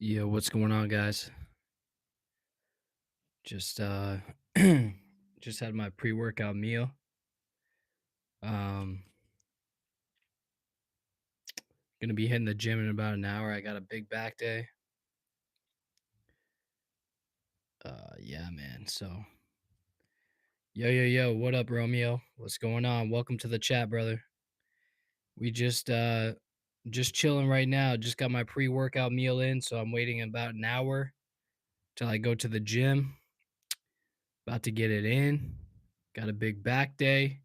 Yo, what's going on, guys? Just just had my pre-workout meal. Um Gonna be hitting the gym in about an hour. I got a big back day. Yeah, man. So, yo, what up, Romeo? What's going on? Welcome to the chat, brother. We just chilling right now. Just got my pre-workout meal in, so I'm waiting about an hour till I go to the gym. About to get it in. Got a big back day.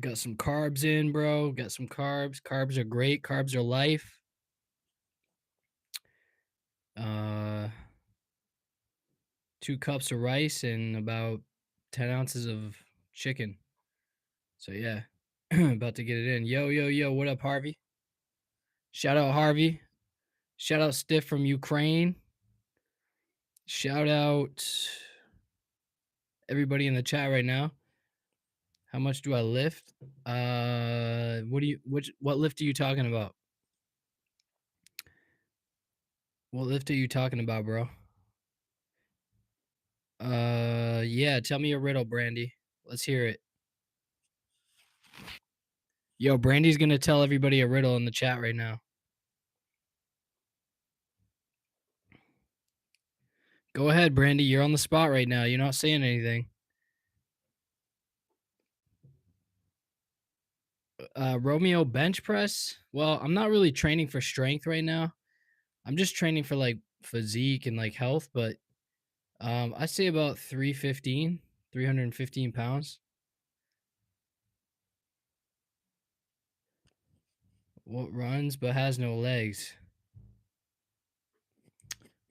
Got some carbs in, bro. Got some carbs. Carbs are great. Carbs are life. Uh, 2 cups of rice and about 10 ounces of chicken. So yeah, about to get it in. Yo, what up, Harvey? Shout out Harvey. Shout out Stiff from Ukraine. Shout out everybody in the chat right now. How much do I lift? What lift are you talking about? What lift are you talking about, bro? Yeah, tell me a riddle, Brandy. Let's hear it. Yo, Brandy's gonna tell everybody a riddle in the chat right now. Go ahead, Brandy. You're on the spot right now. You're not saying anything. Romeo bench press. Well, I'm not really training for strength right now. I'm just training for like physique and like health, but I say about 315, 315 pounds. What runs but has no legs?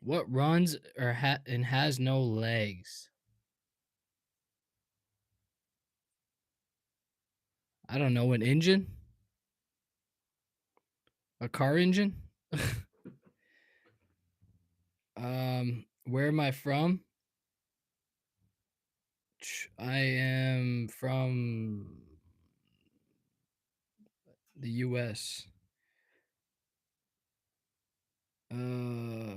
What runs and has no legs? I don't know. An engine? A car engine? Where am I from? I am from the US. Uh,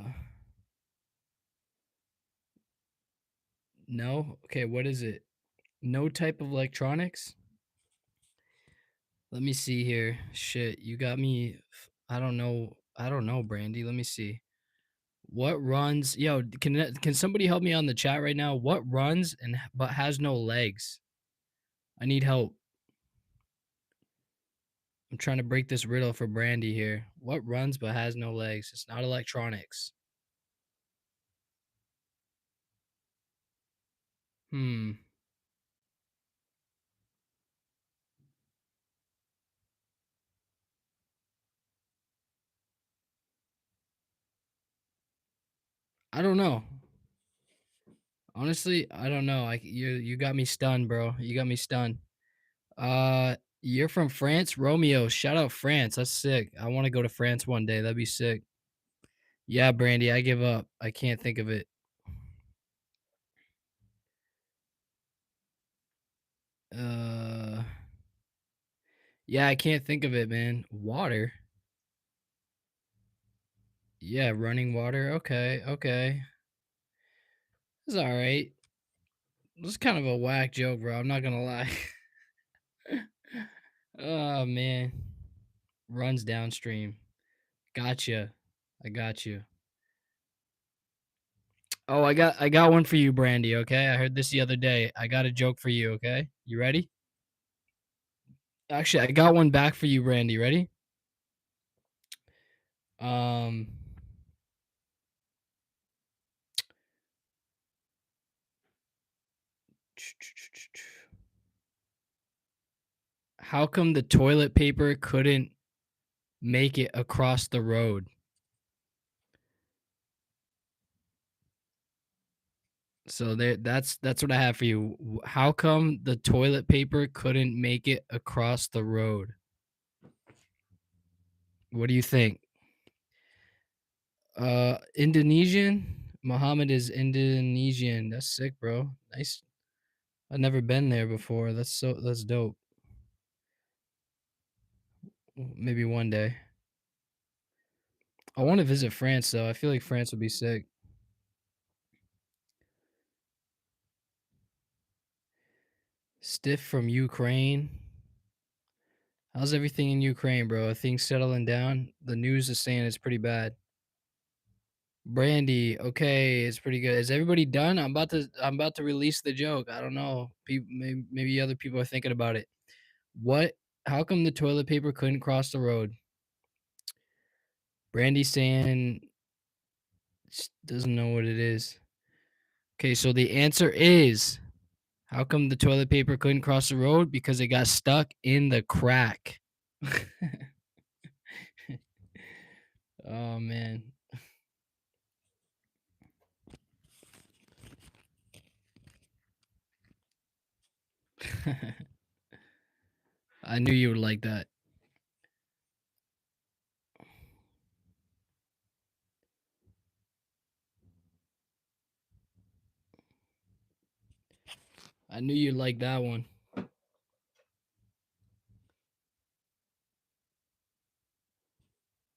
no. Okay, what is it? No type of electronics? Let me see here. Shit, you got me. I don't know. I don't know, Brandy. Let me see. What runs? Yo, can somebody help me on the chat right now? What runs but has no legs? I need help. I'm trying to break this riddle for Brandy here. What runs but has no legs? It's not electronics. Hmm. I don't know. Honestly, I don't know. You got me stunned, bro. You got me stunned. You're from France, Romeo. Shout out France. That's sick. I want to go to France one day. That'd be sick. Yeah, Brandy, I give up. I can't think of it. Uh, yeah, I can't think of it, man. Water. Yeah, running water. Okay, okay. It's all right. It's kind of a whack joke, bro. I'm not gonna lie. Oh man, runs downstream. Gotcha. I got you. Oh, I got one for you, Brandy. Okay, I heard this the other day. I got a joke for you. Okay, you ready? Actually, I got one back for you, Brandy. Ready? Um, how come the toilet paper couldn't make it across the road? So that's what I have for you. How come the toilet paper couldn't make it across the road? What do you think? Indonesian? Muhammad is Indonesian. That's sick, bro. Nice. I've never been there before. That's dope. Maybe one day. I want to visit France though. I feel like France would be sick. Stiff from Ukraine. How's everything in Ukraine, bro? Are things settling down? The news is saying it's pretty bad. Brandy, okay, it's pretty good. Is everybody done? I'm about to release the joke. I don't know. Maybe other people are thinking about it. What? How come the toilet paper couldn't cross the road? Brandy saying doesn't know what it is. Okay, so the answer is how come the toilet paper couldn't cross the road? Because it got stuck in the crack. Oh man. I knew you would like that. I knew you'd like that one.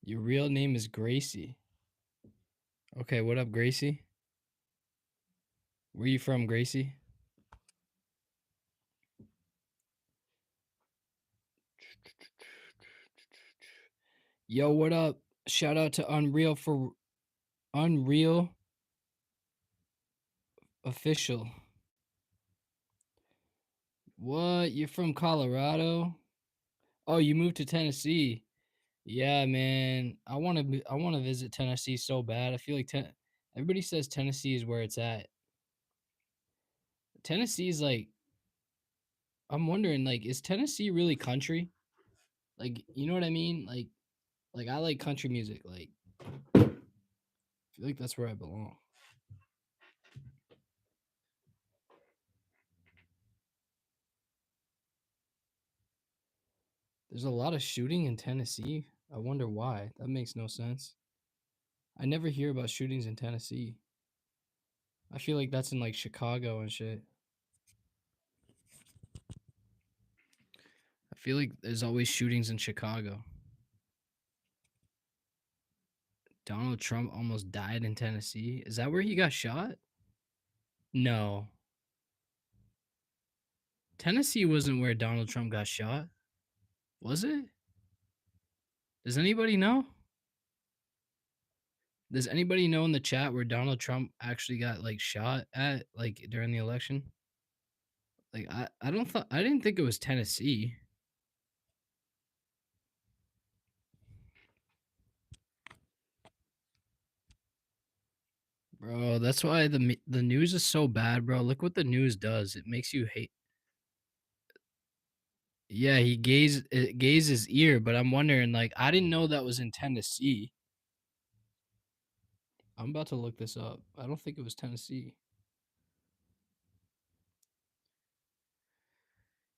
Your real name is Gracie. Okay, what up, Gracie? Where you from, Gracie? Yo, what up? Shout out to Unreal for Unreal Official. What? You're from Colorado? Oh, you moved to Tennessee. Yeah, man. I want to visit Tennessee so bad. I feel like everybody says Tennessee is where it's at. Tennessee is like I'm wondering like is Tennessee really country? Like, you know what I mean? Like I like country music. Like I feel like that's where I belong. There's a lot of shooting in Tennessee. I wonder why. That makes no sense. I never hear about shootings in Tennessee. I feel like that's in like Chicago and shit. I feel like there's always shootings in Chicago. Donald Trump almost died in Tennessee. Is that where he got shot? No. Tennessee wasn't where Donald Trump got shot. Was it? Does anybody know? Does anybody know in the chat where Donald Trump actually got like shot at like during the election? Like I didn't think it was Tennessee. Bro, that's why the news is so bad, bro. Look what the news does. It makes you hate. Yeah, he gazed his ear, but I'm wondering like I didn't know that was in Tennessee. I'm about to look this up. I don't think it was Tennessee.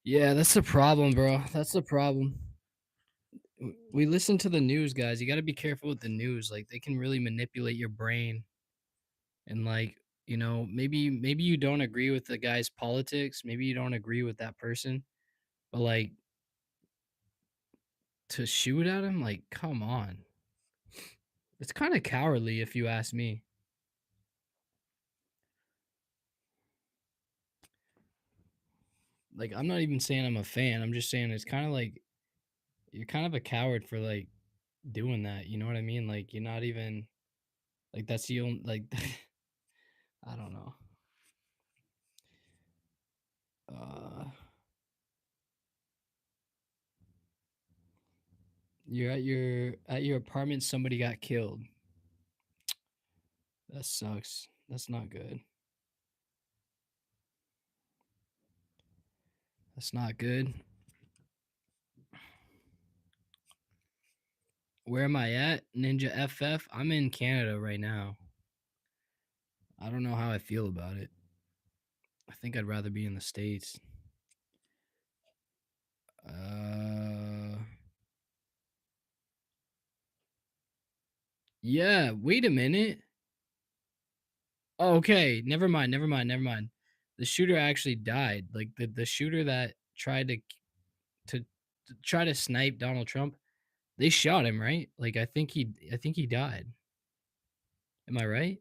Yeah, that's the problem, bro. That's the problem. We listen to the news, guys. You got to be careful with the news. Like they can really manipulate your brain and like, maybe you don't agree with the guy's politics, maybe you don't agree with that person, but like to shoot at him, like come on. It's kind of cowardly if you ask me. Like I'm not even saying I'm a fan. I'm just saying it's kind of like you're kind of a coward for like doing that. You know what I mean? Like you're not even like that's the only like I don't know. Uh you're at your apartment, somebody got killed. That sucks. That's not good. That's not good. Where am I at? Ninja FF? I'm in Canada right now. I don't know how I feel about it. I think I'd rather be in the States. Uh Yeah, wait a minute. Oh, okay, never mind. The shooter actually died. Like the shooter that tried to try to snipe Donald Trump They shot him, right? Like, I think he died. Am I right?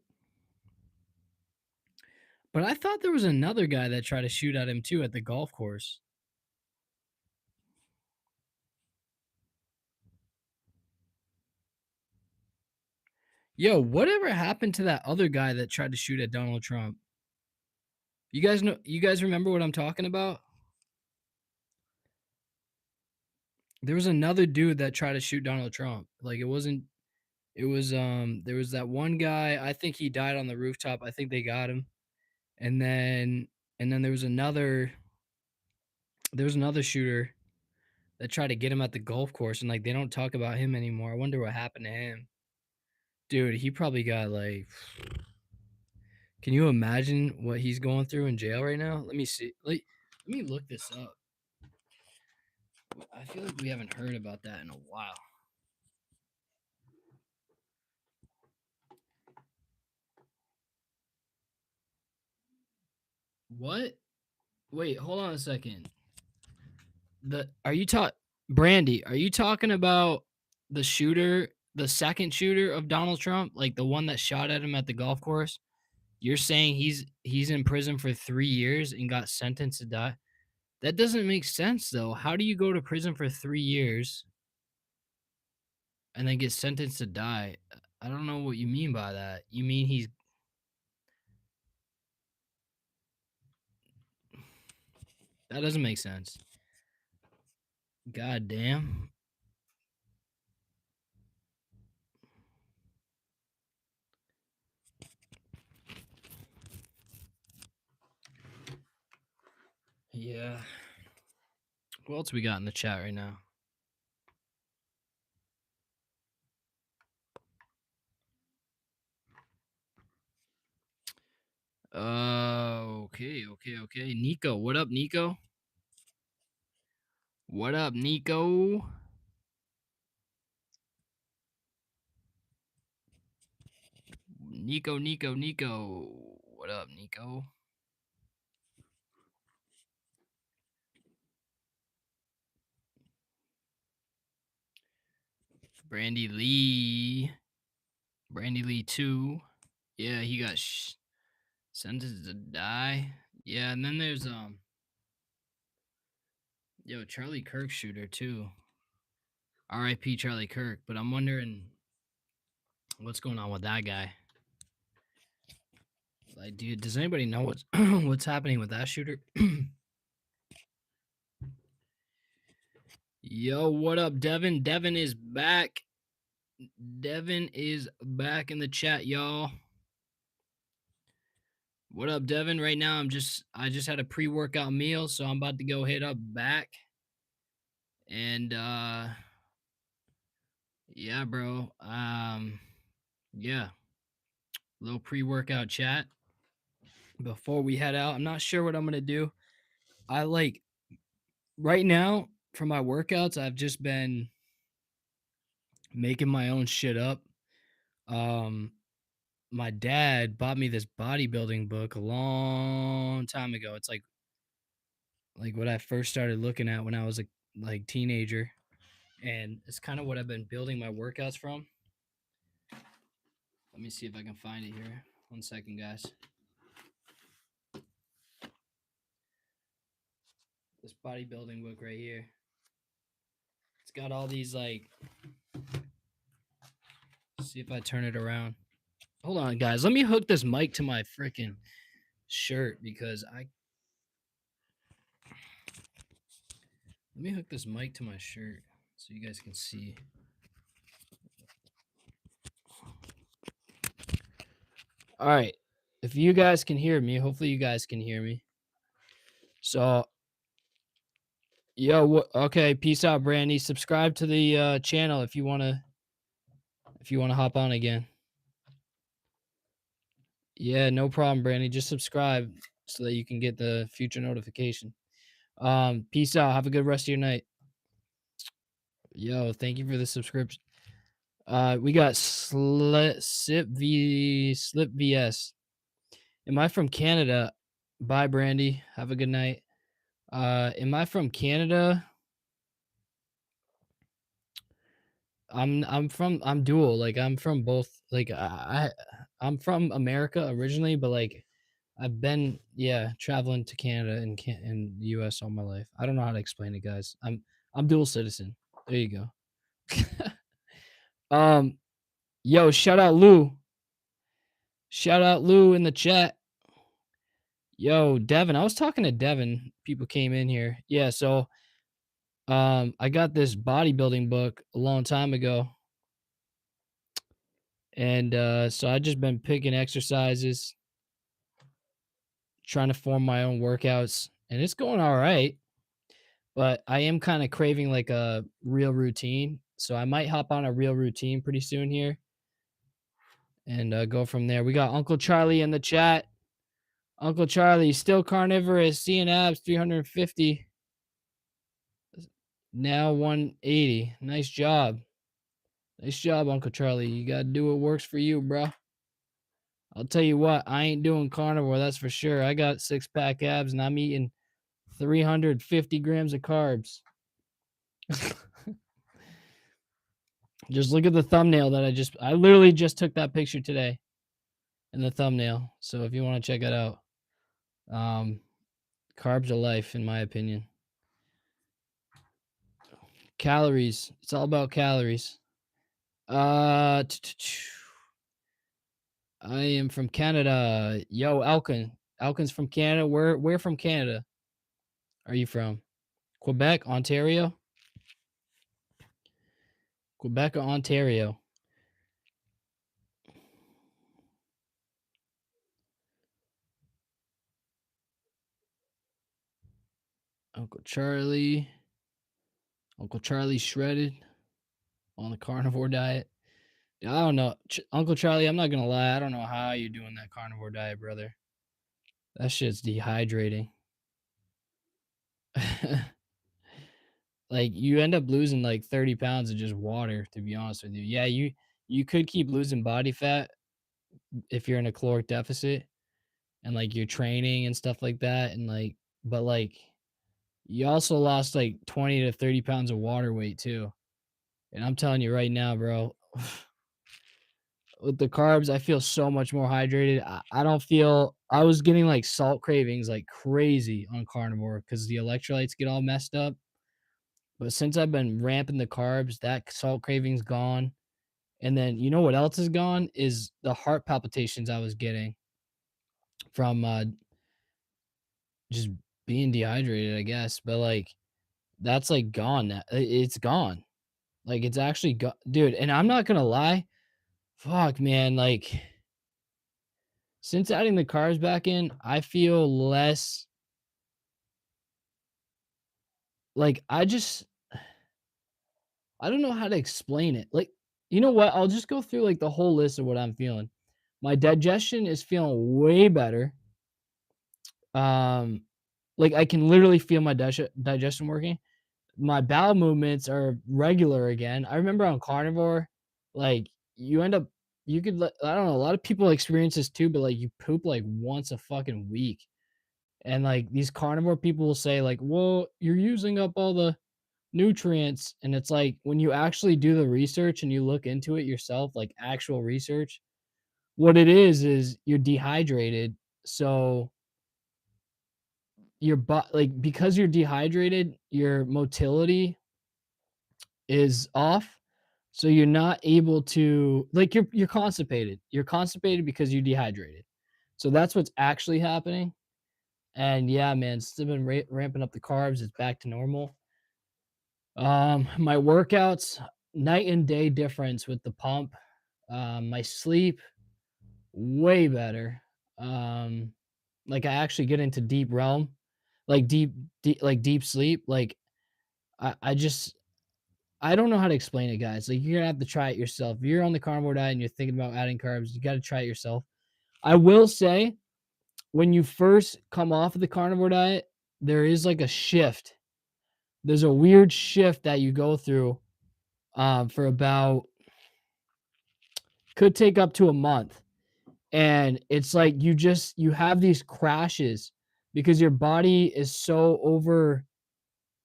But I thought there was another guy that tried to shoot at him too at the golf course. Yo, whatever happened to that other guy that tried to shoot at Donald Trump? You guys remember what I'm talking about? There was another dude that tried to shoot Donald Trump. Like it was there was that one guy, I think he died on the rooftop. I think they got him. And then there was another shooter that tried to get him at the golf course, and like they don't talk about him anymore. I wonder what happened to him. Dude, he probably got like, can you imagine what he's going through in jail right now? Let me see. Let me look this up. I feel like we haven't heard about that in a while. What? Wait, hold on a second. The are you talk Brandy, are you talking about the shooter, the second shooter of Donald Trump, like the one that shot at him at the golf course? You're saying he's in prison for 3 years and got sentenced to die? That doesn't make sense though. How do you go to prison for 3 years and then get sentenced to die? I don't know what you mean by that. You mean that doesn't make sense. God damn. Yeah. What else we got in the chat right now? Okay. Nico, what up, Nico? What up, Nico? Nico. What up, Nico? Brandy Lee. Brandy Lee 2. Yeah, he got sentenced to die. Yeah, and then there's Charlie Kirk shooter too. R.I.P. Charlie Kirk. But I'm wondering what's going on with that guy. Like, dude, does anybody know what's what's happening with that shooter? Yo, what up, Devin? Devin is back. Devin is back in the chat, y'all. What up, Devin? Right now, I just had a pre-workout meal, so I'm about to go hit up back. And yeah, bro. Yeah, little pre-workout chat before we head out. I'm not sure what I'm gonna do. I like right now for my workouts, I've just been making my own shit up. Um, my dad bought me this bodybuilding book a long time ago. It's like what I first started looking at when I was a like teenager, and it's kind of what I've been building my workouts from. Let me see if I can find it here. 1 second, guys. This bodybuilding book right here. It's got all these like. See if I turn it around. Hold on, guys. Let me hook this mic to my freaking shirt because I. Let me hook this mic to my shirt so you guys can see. All right. If you guys can hear me, hopefully you guys can hear me. So, okay, peace out, Brandy. Subscribe to the channel if you wanna hop on again. Yeah, no problem, Brandy. Just subscribe so that you can get the future notification. Peace out. Have a good rest of your night. Yo, thank you for the subscription. We got Slip VS. Am I from Canada? Bye, Brandy. Have a good night. Am I from Canada? I'm dual. Like I'm from both. Like I'm from America originally, but like I've been, yeah, traveling to Canada and the US all my life. I don't know how to explain it, guys. I'm dual citizen. There you go. um yo, shout out Lou. Shout out Lou in the chat. Yo, Devin. I was talking to Devin. People came in here. Yeah, so I got this bodybuilding book a long time ago. And so I just been picking exercises, trying to form my own workouts, and it's going all right. But I am kind of craving like a real routine. So I might hop on a real routine pretty soon here and go from there. We got Uncle Charlie in the chat. Uncle Charlie, still carnivorous, seeing abs 350, now 180. Nice job. Nice job, Uncle Charlie. You got to do what works for you, bro. I'll tell you what, I ain't doing carnivore, that's for sure. I got 6-pack abs and I'm eating 350 grams of carbs. Just look at the thumbnail that I literally just took that picture today in the thumbnail. So if you want to check it out, carbs are life, in my opinion. Calories. It's all about calories. I am from Canada. Yo, Elkin. Elkin's from Canada. Where from Canada are you from? Quebec, Ontario? Quebec or Ontario? Uncle Charlie. Uncle Charlie shredded on the carnivore diet. I don't know. Uncle Charlie, I'm not going to lie. I don't know how you're doing that carnivore diet, brother. That shit's dehydrating. Like you end up losing like 30 pounds of just water, to be honest with you. Yeah, you could keep losing body fat if you're in a caloric deficit and like you're training and stuff like that. And like, but like you also lost like 20 to 30 pounds of water weight too. And I'm telling you right now, bro, with the carbs, I feel so much more hydrated. I don't feel, I was getting like salt cravings like crazy on carnivore because the electrolytes get all messed up. But since I've been ramping the carbs, that salt craving's gone. And then you know what else is gone is the heart palpitations I was getting from just being dehydrated, I guess. But like that's like gone now. It's gone. Like it's actually dude, and I'm not gonna lie. Fuck man, like since adding the carbs back in, I feel less like I don't know how to explain it. Like, you know what? I'll just go through like the whole list of what I'm feeling. My digestion is feeling way better. Um, like I can literally feel my digestion working. My bowel movements are regular again. I remember on carnivore, like you end up, you could, I don't know, a lot of people experience this too, but like you poop like once a fucking week. And like these carnivore people will say, like, well, you're using up all the nutrients. And it's like when you actually do the research and you look into it yourself, like actual research, what it is you're dehydrated. So your like because you're dehydrated, your motility is off. So you're not able to like you're constipated. You're constipated because you're dehydrated. So that's what's actually happening. And yeah, man, still been ramping up the carbs. It's back to normal. My workouts, night and day difference with the pump. My sleep, way better. Like I actually get into deep realm, like deep sleep. Like I just I don't know how to explain it, guys. Like you're gonna have to try it yourself. If you're on the carnivore diet and you're thinking about adding carbs, you got to try it yourself. I will say, when you first come off of the carnivore diet, there is like a shift. There's a weird shift that you go through for about could take up to a month. And it's like you have these crashes because your body is so over,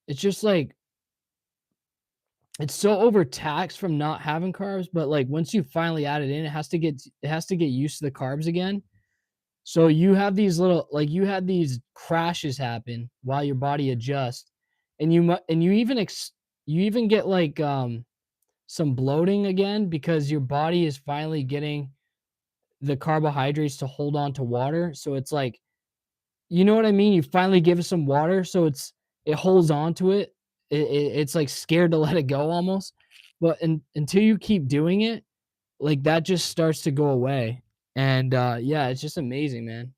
it's just like it's so overtaxed from not having carbs, but, like, once you finally add it in, it has to get used to the carbs again. So you have these little like, you had these crashes happen while your body adjusts, and you even get, like, some bloating again because your body is finally getting the carbohydrates to hold on to water, so it's like, you know what I mean? You finally give it some water, so it holds on to it. It's, like, scared to let it go almost, but until you keep doing it, like, that just starts to go away, and, yeah, it's just amazing, man.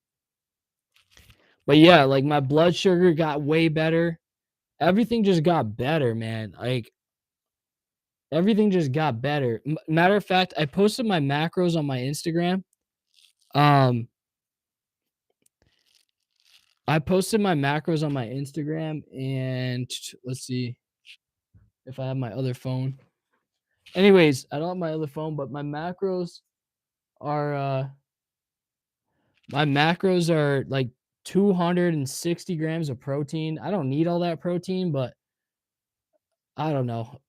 But, yeah, like, my blood sugar got way better. Everything just got better, man, like, everything just got better. Matter of fact, I posted my macros on my Instagram. Um, I posted my macros on my Instagram, and let's see if I have my other phone. Anyways, I don't have my other phone, but are, my macros are, like, 260 grams of protein. I don't need all that protein, but I don't know.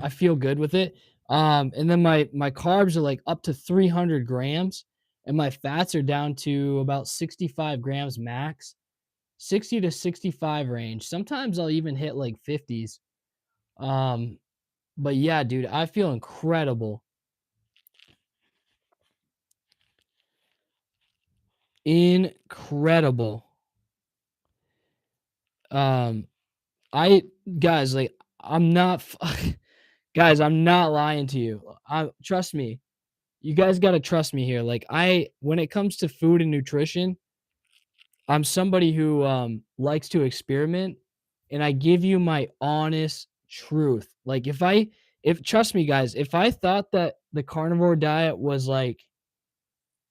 I feel good with it. And then my carbs are, like, up to 300 grams, and my fats are down to about 65 grams max, 60 to 65 range. Sometimes I'll even hit, like, 50s. Um, but yeah, dude, I feel incredible. Incredible. Um, I guys, like, I'm not guys, I'm not lying to you. I trust me. You guys gotta trust me here. Like, when it comes to food and nutrition, I'm somebody who, likes to experiment, and I give you my honest truth. Like, if trust me, guys, if I thought that the carnivore diet was like,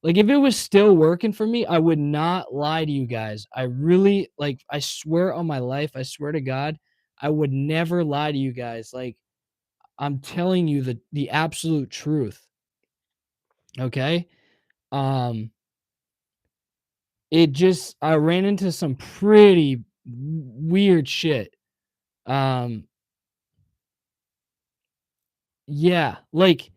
if it was still working for me, I would not lie to you guys. I really like, I swear on my life, I swear to God, I would never lie to you guys. Like, I'm telling you the absolute truth, okay? Um, I ran into some pretty weird shit. Um, yeah, like,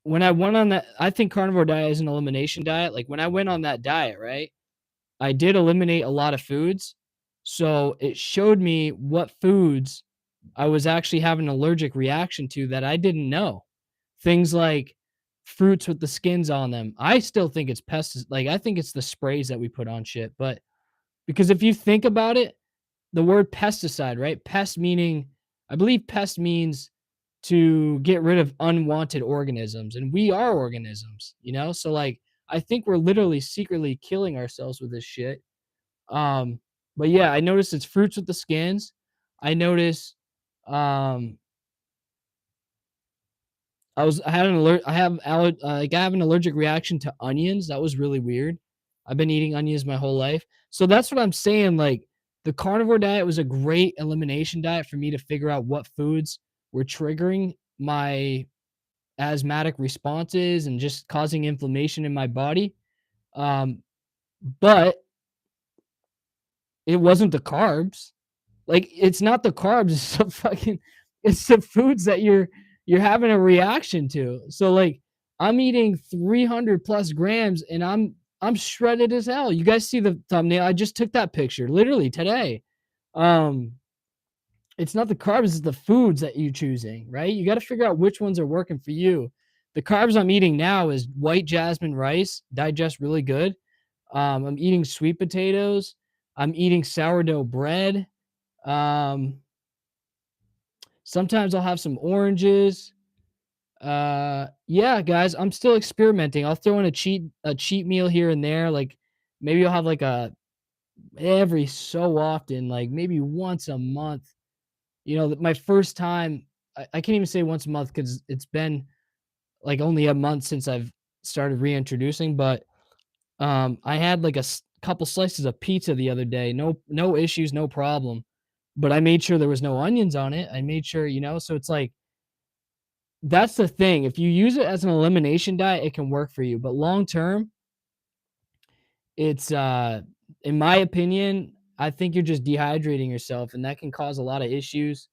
when I went on that I think carnivore diet is an elimination diet. Like, when I went on that diet, right? I did eliminate a lot of foods, so it showed me what foods I was actually having an allergic reaction to that I didn't know. Things like fruits with the skins on them. I still think it's like, I think it's the sprays that we put on shit, but because if you think about it, the word pesticide, right? Pest meaning I believe pest means to get rid of unwanted organisms, and we are organisms, you know? So, like, I think we're literally secretly killing ourselves with this shit. Um, but yeah, I noticed it's fruits with the skins. I noticed, um, I had an alert. Like, I have an allergic reaction to onions. That was really weird. I've been eating onions my whole life, so that's what I'm saying. Like, the carnivore diet was a great elimination diet for me to figure out what foods were triggering my asthmatic responses and just causing inflammation in my body. Um, but it wasn't the carbs. Like, it's not the carbs, it's the fucking it's the foods that you're having a reaction to. So, like, I'm eating 300 plus grams and I'm shredded as hell. You guys see the thumbnail? I just took that picture literally today. Um, it's not the carbs, it's the foods that you're choosing, right? You got to figure out which ones are working for you. The carbs I'm eating now is white jasmine rice, digest really good. I'm eating sweet potatoes. I'm eating sourdough bread. Um, Sometimes I'll have some oranges. Yeah, guys, I'm still experimenting. I'll throw in a cheat meal here and there. Like, maybe I'll have like a every so often, like maybe once a month. You know, my first time, I can't even say once a month because it's been like only a month since I've started reintroducing. But I had like couple slices of pizza the other day. No issues, no problem. But I made sure there was no onions on it. I made sure, so it's like that's the thing. If you use it as an elimination diet, it can work for you. But long term, it's in my opinion, I think you're just dehydrating yourself and that can cause a lot of issues.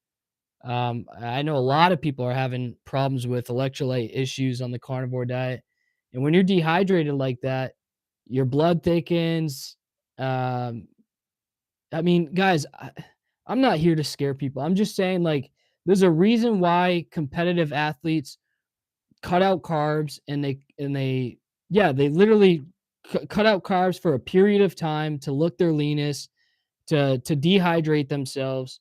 I know a lot of people are having problems with electrolyte issues on the carnivore diet. And when you're dehydrated like that, your blood thickens. Um, I mean, guys, I'm not here to scare people. I'm just saying, like, there's a reason why competitive athletes cut out carbs and yeah, they literally cut out carbs for a period of time to look their leanest, to dehydrate themselves,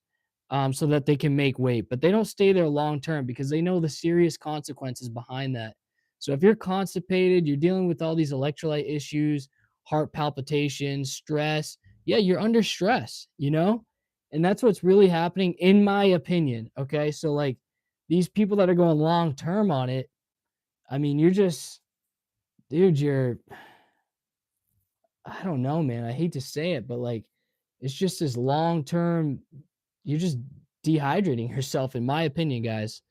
so that they can make weight. But they don't stay there long term because they know the serious consequences behind that. So if you're constipated, you're dealing with all these electrolyte issues, heart palpitations, stress. Yeah, you're under stress, you know? And that's what's really happening, in my opinion. Okay. So, like, these people that are going long term on it, I mean, you're just, dude, I don't know, man. I hate to say it, but like, it's just this long term, you're just dehydrating yourself, in my opinion, guys.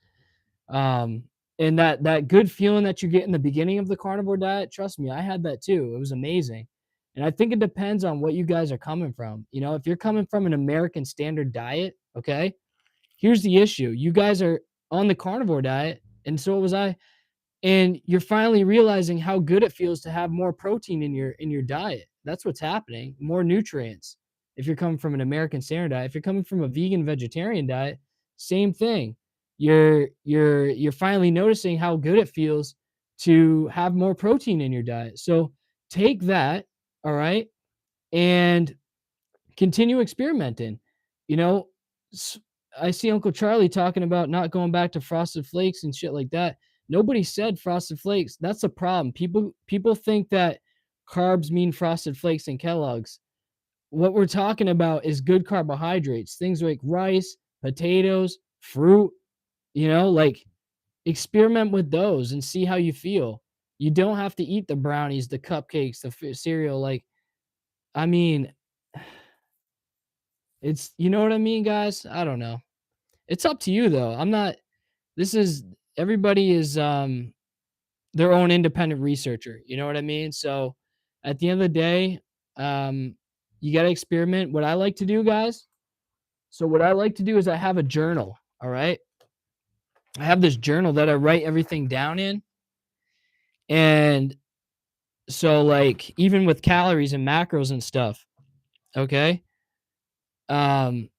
Um, and that good feeling that you get in the beginning of the carnivore diet, trust me, I had that too. It was amazing. And I think it depends on what you guys are coming from. You know, if you're coming from an American standard diet, okay, here's the issue. You guys are on the carnivore diet, and so was I, and you're finally realizing how good it feels to have more protein in your diet. That's what's happening. More nutrients. If you're coming from an American standard diet, if you're coming from a vegan vegetarian diet, same thing. You're finally noticing how good it feels to have more protein in your diet. So take that, all right, and continue experimenting. You know, I see Uncle Charlie talking about not going back to Frosted Flakes and shit like that. Nobody said Frosted Flakes. That's a problem. People think that carbs mean Frosted Flakes and Kellogg's. What we're talking about is good carbohydrates, things like rice, potatoes, fruit, like, experiment with those and see how you feel. You don't have to eat the brownies, the cupcakes, the cereal. Like, I mean, it's, you know what I mean, guys? I don't know. It's up to you though. I'm not, this is, everybody is their own independent researcher. You know what I mean? So at the end of the day, um you got to experiment. What I like to do, guys, so what I like to do is I have a journal, all right? I have this journal that I write everything down in. And so, like, even with calories and macros and stuff, okay? Um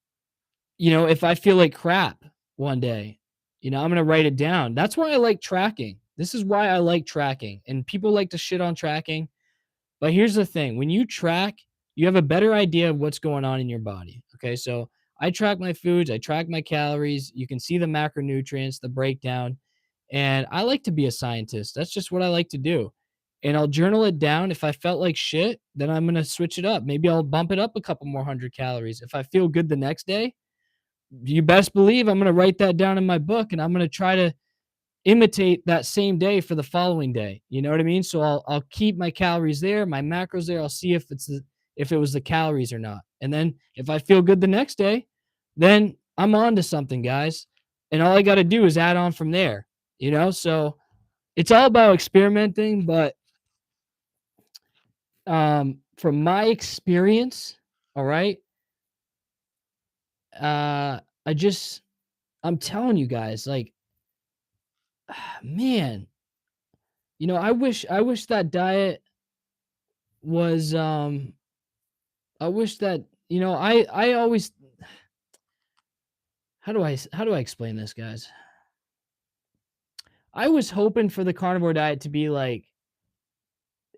if I feel like crap one day, I'm going to write it down. That's why I like tracking. This is why I like tracking. And people like to shit on tracking. But here's the thing, when you track, you have a better idea of what's going on in your body. Okay. So I track my foods, I track my calories. You can see the macronutrients, the breakdown. And I like to be a scientist. That's just what I like to do. And I'll journal it down. If I felt like shit, then I'm going to switch it up. Maybe I'll bump it up a couple more hundred calories. If I feel good the next day, you best believe I'm going to write that down in my book, and I'm going to try to imitate that same day for the following day. You know what I mean? So I'll keep my calories there, my macros there. I'll see if it was the calories or not. And then if I feel good the next day, then I'm on to something, guys. And all I got to do is add on from there, So it's all about experimenting, but from my experience, all right, I just, I'm telling you guys, like, man, I wish that diet was, I wish that, I always, how do I explain this, guys? I was hoping for the carnivore diet to be like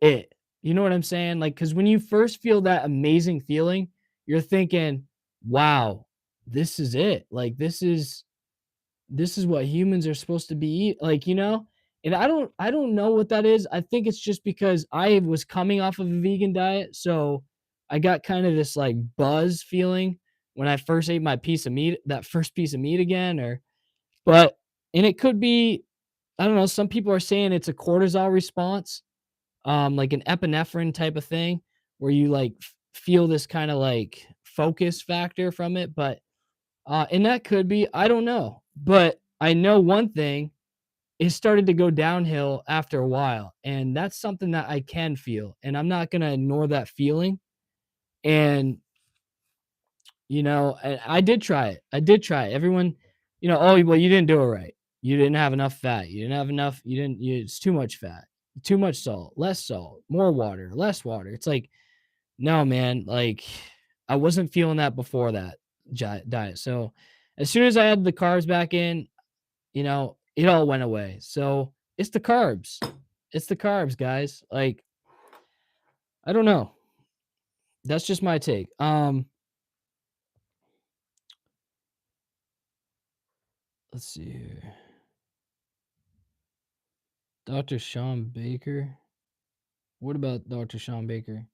it. You know what I'm saying? Like, cuz when you first feel that amazing feeling, you're thinking, "Wow, this is it. Like, this is what humans are supposed to be like, and I don't know what that is. I think it's just because I was coming off of a vegan diet, so I got kind of this like buzz feeling when I first ate my piece of meat, that first piece of meat again. But and it could be, I don't know, some people are saying it's a cortisol response, like an epinephrine type of thing, where you like feel this kind of like focus factor from it. But and that could be, I don't know. But I know one thing, it started to go downhill after a while. And that's something that I can feel. And I'm not going to ignore that feeling. And, I did try it. I did try it. Everyone, "Oh, well, you didn't do it right. You didn't have enough fat. You didn't have enough it's too much fat, too much salt, more water, less water." It's like, "No, man, like, I wasn't feeling that before that diet." So, as soon as I had the carbs back in, it all went away. So, it's the carbs. It's the carbs, guys. Like, I don't know. That's just my take. Let's see here. Dr. Sean Baker. What about Dr. Sean Baker?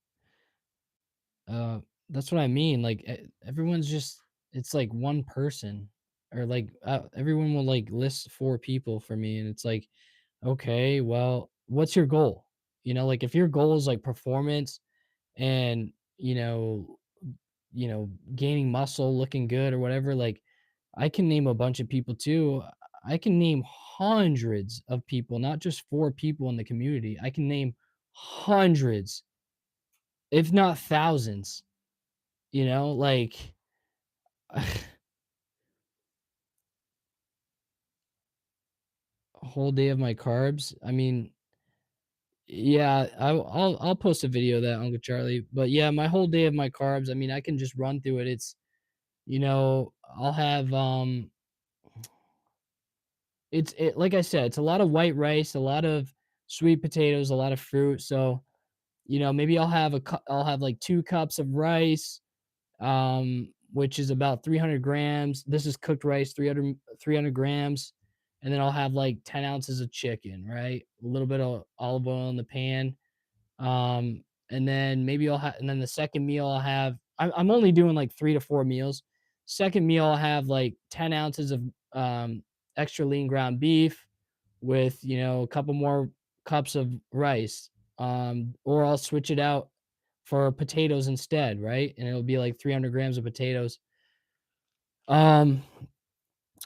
Uh, that's what I mean. Like, everyone's just it's like one person, or like everyone will like list four people for me, and it's like, okay, well, what's your goal? Like, if your goal is like performance and gaining muscle, looking good or whatever, like, I can name a bunch of people too. I can name hundreds of people, not just four people in the community. I can name hundreds, if not thousands, like a whole day of my carbs. I mean, yeah, I'll post a video of that, Uncle Charlie. But yeah, my whole day of my carbs, I mean, I can just run through it. I'll have like I said, it's a lot of white rice, a lot of sweet potatoes, a lot of fruit. So, maybe I'll have like 2 cups of rice, which is about 300 grams. This is cooked rice, 300 grams. And then I'll have like 10 ounces of chicken, right? A little bit of olive oil in the pan. Um, and then the second meal I'm only doing like 3 to 4 meals. Second meal, I'll have like 10 ounces of um, extra lean ground beef with, a couple more cups of rice. Or I'll switch it out for potatoes instead, right? And it'll be like 300 grams of potatoes. Um,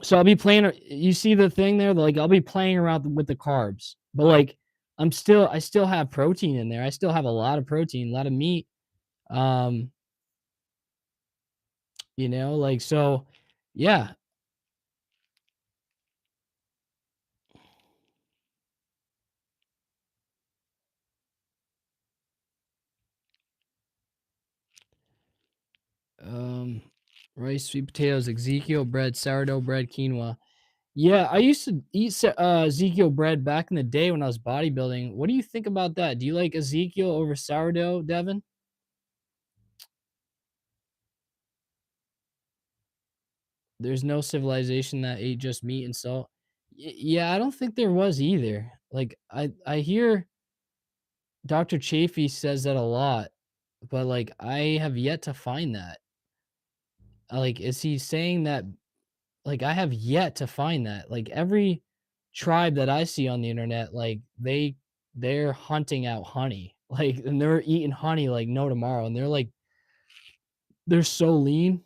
so I'll be playing. You see the thing there? Like, I'll be playing around with the carbs, but like I still have protein in there. I still have a lot of protein, a lot of meat. Um, like, so, yeah. Um, Rice, sweet potatoes, Ezekiel bread, sourdough bread, quinoa. Yeah, I used to eat Ezekiel bread back in the day when I was bodybuilding. What do you think about that? Do you like Ezekiel over sourdough, Devin? There's no civilization that ate just meat and salt. Yeah, I don't think there was either. Like, I hear Dr. Chafee says that a lot, but like, I have yet to find that. Like, is he saying that? Like, I have yet to find that. Like, every tribe that I see on the internet, like, they're hunting out honey. Like, and they're eating honey like no tomorrow, and they're so lean.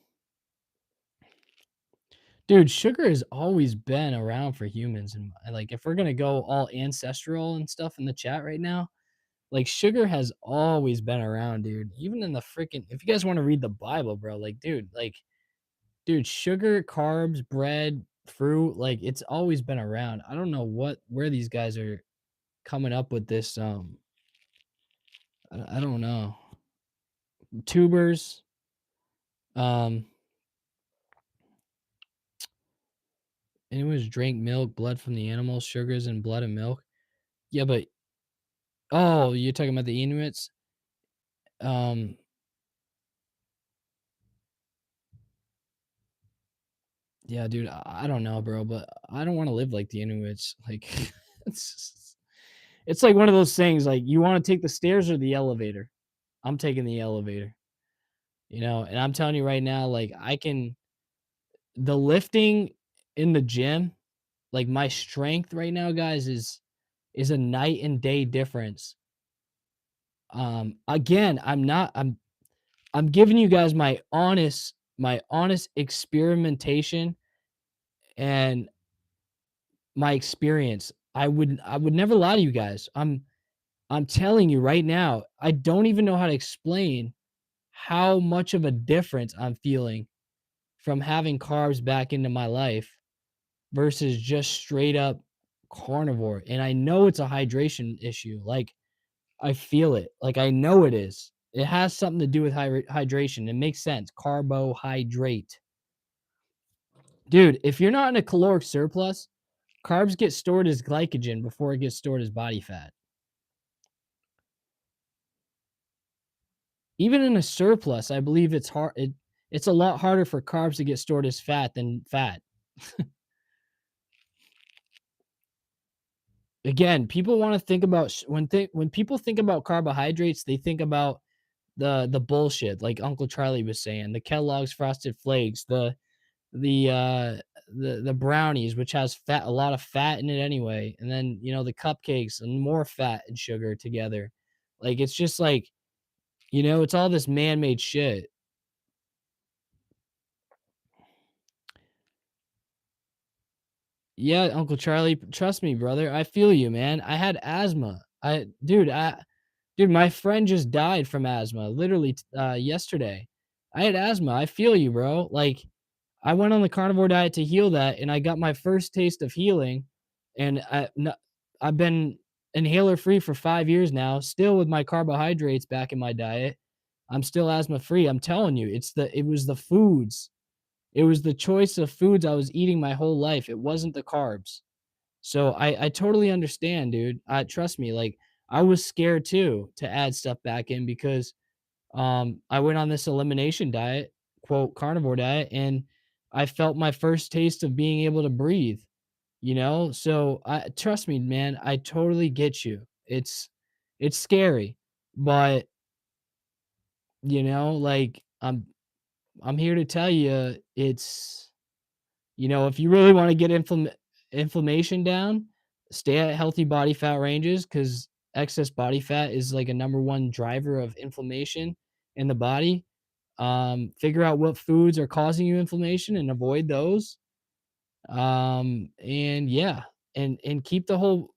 Dude, sugar has always been around for humans, and like, if we're gonna go all ancestral and stuff in the chat right now, like, sugar has always been around, dude. Even in the freaking if you guys wanna read the Bible, bro, dude, sugar, carbs, bread, fruit, like, it's always been around. I don't know where these guys are coming up with this, I don't know. Tubers, um, anyone's drank milk, blood from the animals, sugars in blood and milk? Yeah, but oh, you're talking about the Inuits? Um, yeah, dude, I don't know, bro, but I don't wanna live like the Inuits. Like, it's it's like one of those things, like, you wanna take the stairs or the elevator? I'm taking the elevator, and I'm telling you right now, like, the lifting in the gym, like, my strength right now, guys, is a night and day difference. Again, I'm giving you guys my honest experimentation and my experience. I would never lie to you guys. I'm telling you right now, I don't even know how to explain how much of a difference I'm feeling from having carbs back into my life. versus just straight up carnivore. And I know it's a hydration issue. Like I feel it. Like I know it is. It has something to do with hydration. It makes sense. Carbohydrate. Dude, if you're not in a caloric surplus, carbs get stored as glycogen before it gets stored as body fat. Even in a surplus, I believe it's a lot harder for carbs to get stored as fat than fat. Again, people want to think about when people think about carbohydrates, they think about the bullshit like Uncle Charlie was saying, the Kellogg's Frosted Flakes, the uh the brownies which has fat, a lot of fat in it anyway, and then the cupcakes and more fat and sugar together. Like it's just like, it's all this man-made shit. Yeah, Uncle Charlie, trust me, brother. I feel you, man. I had asthma. Dude, my friend just died from asthma literally yesterday. I had asthma. I feel you, bro. Like I went on the carnivore diet to heal that, and I got my first taste of healing. And I've been inhaler free for 5 years now, still with my carbohydrates back in my diet. I'm still asthma free. I'm telling you, it was the foods. It was the choice of foods I was eating my whole life. It wasn't the carbs. So I totally understand, dude. Trust me, like I was scared too to add stuff back in because I went on this elimination diet, quote carnivore diet, and I felt my first taste of being able to breathe, So I trust me, man, I totally get you. It's scary, but like I'm here to tell you if you really want to get inflammation down, stay at healthy body fat ranges because excess body fat is like a number one driver of inflammation in the body. Figure out what foods are causing you inflammation and avoid those. And yeah, and keep the whole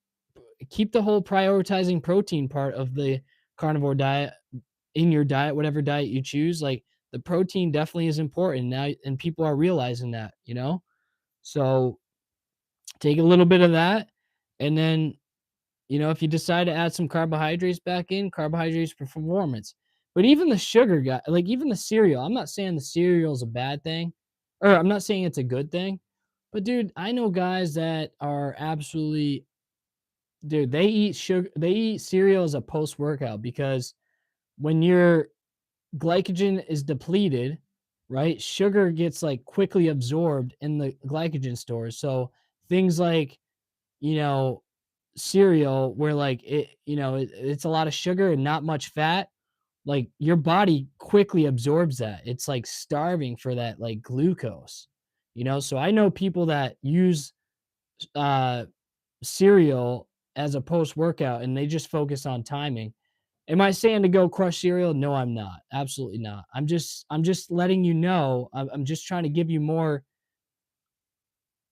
prioritizing protein part of the carnivore diet in your diet, whatever diet you choose. Like the protein definitely is important now, and people are realizing that. So take a little bit of that, and then if you decide to add some carbohydrates back in, carbohydrates for performance. But even the sugar guy, like even the cereal, I'm not saying the cereal is a bad thing, or I'm not saying it's a good thing. But dude, I know guys that are absolutely, dude, they eat cereal as a post workout because when your glycogen is depleted, right? Sugar gets like quickly absorbed in the glycogen stores. So things like, you know, cereal where like it's a lot of sugar and not much fat, like your body quickly absorbs that. It's like starving for that like glucose. So I know people that use uh cereal as a post workout and they just focus on timing. Am I saying to go crush cereal? No, I'm not. Absolutely not. I'm just letting you know. I'm just trying to give you more.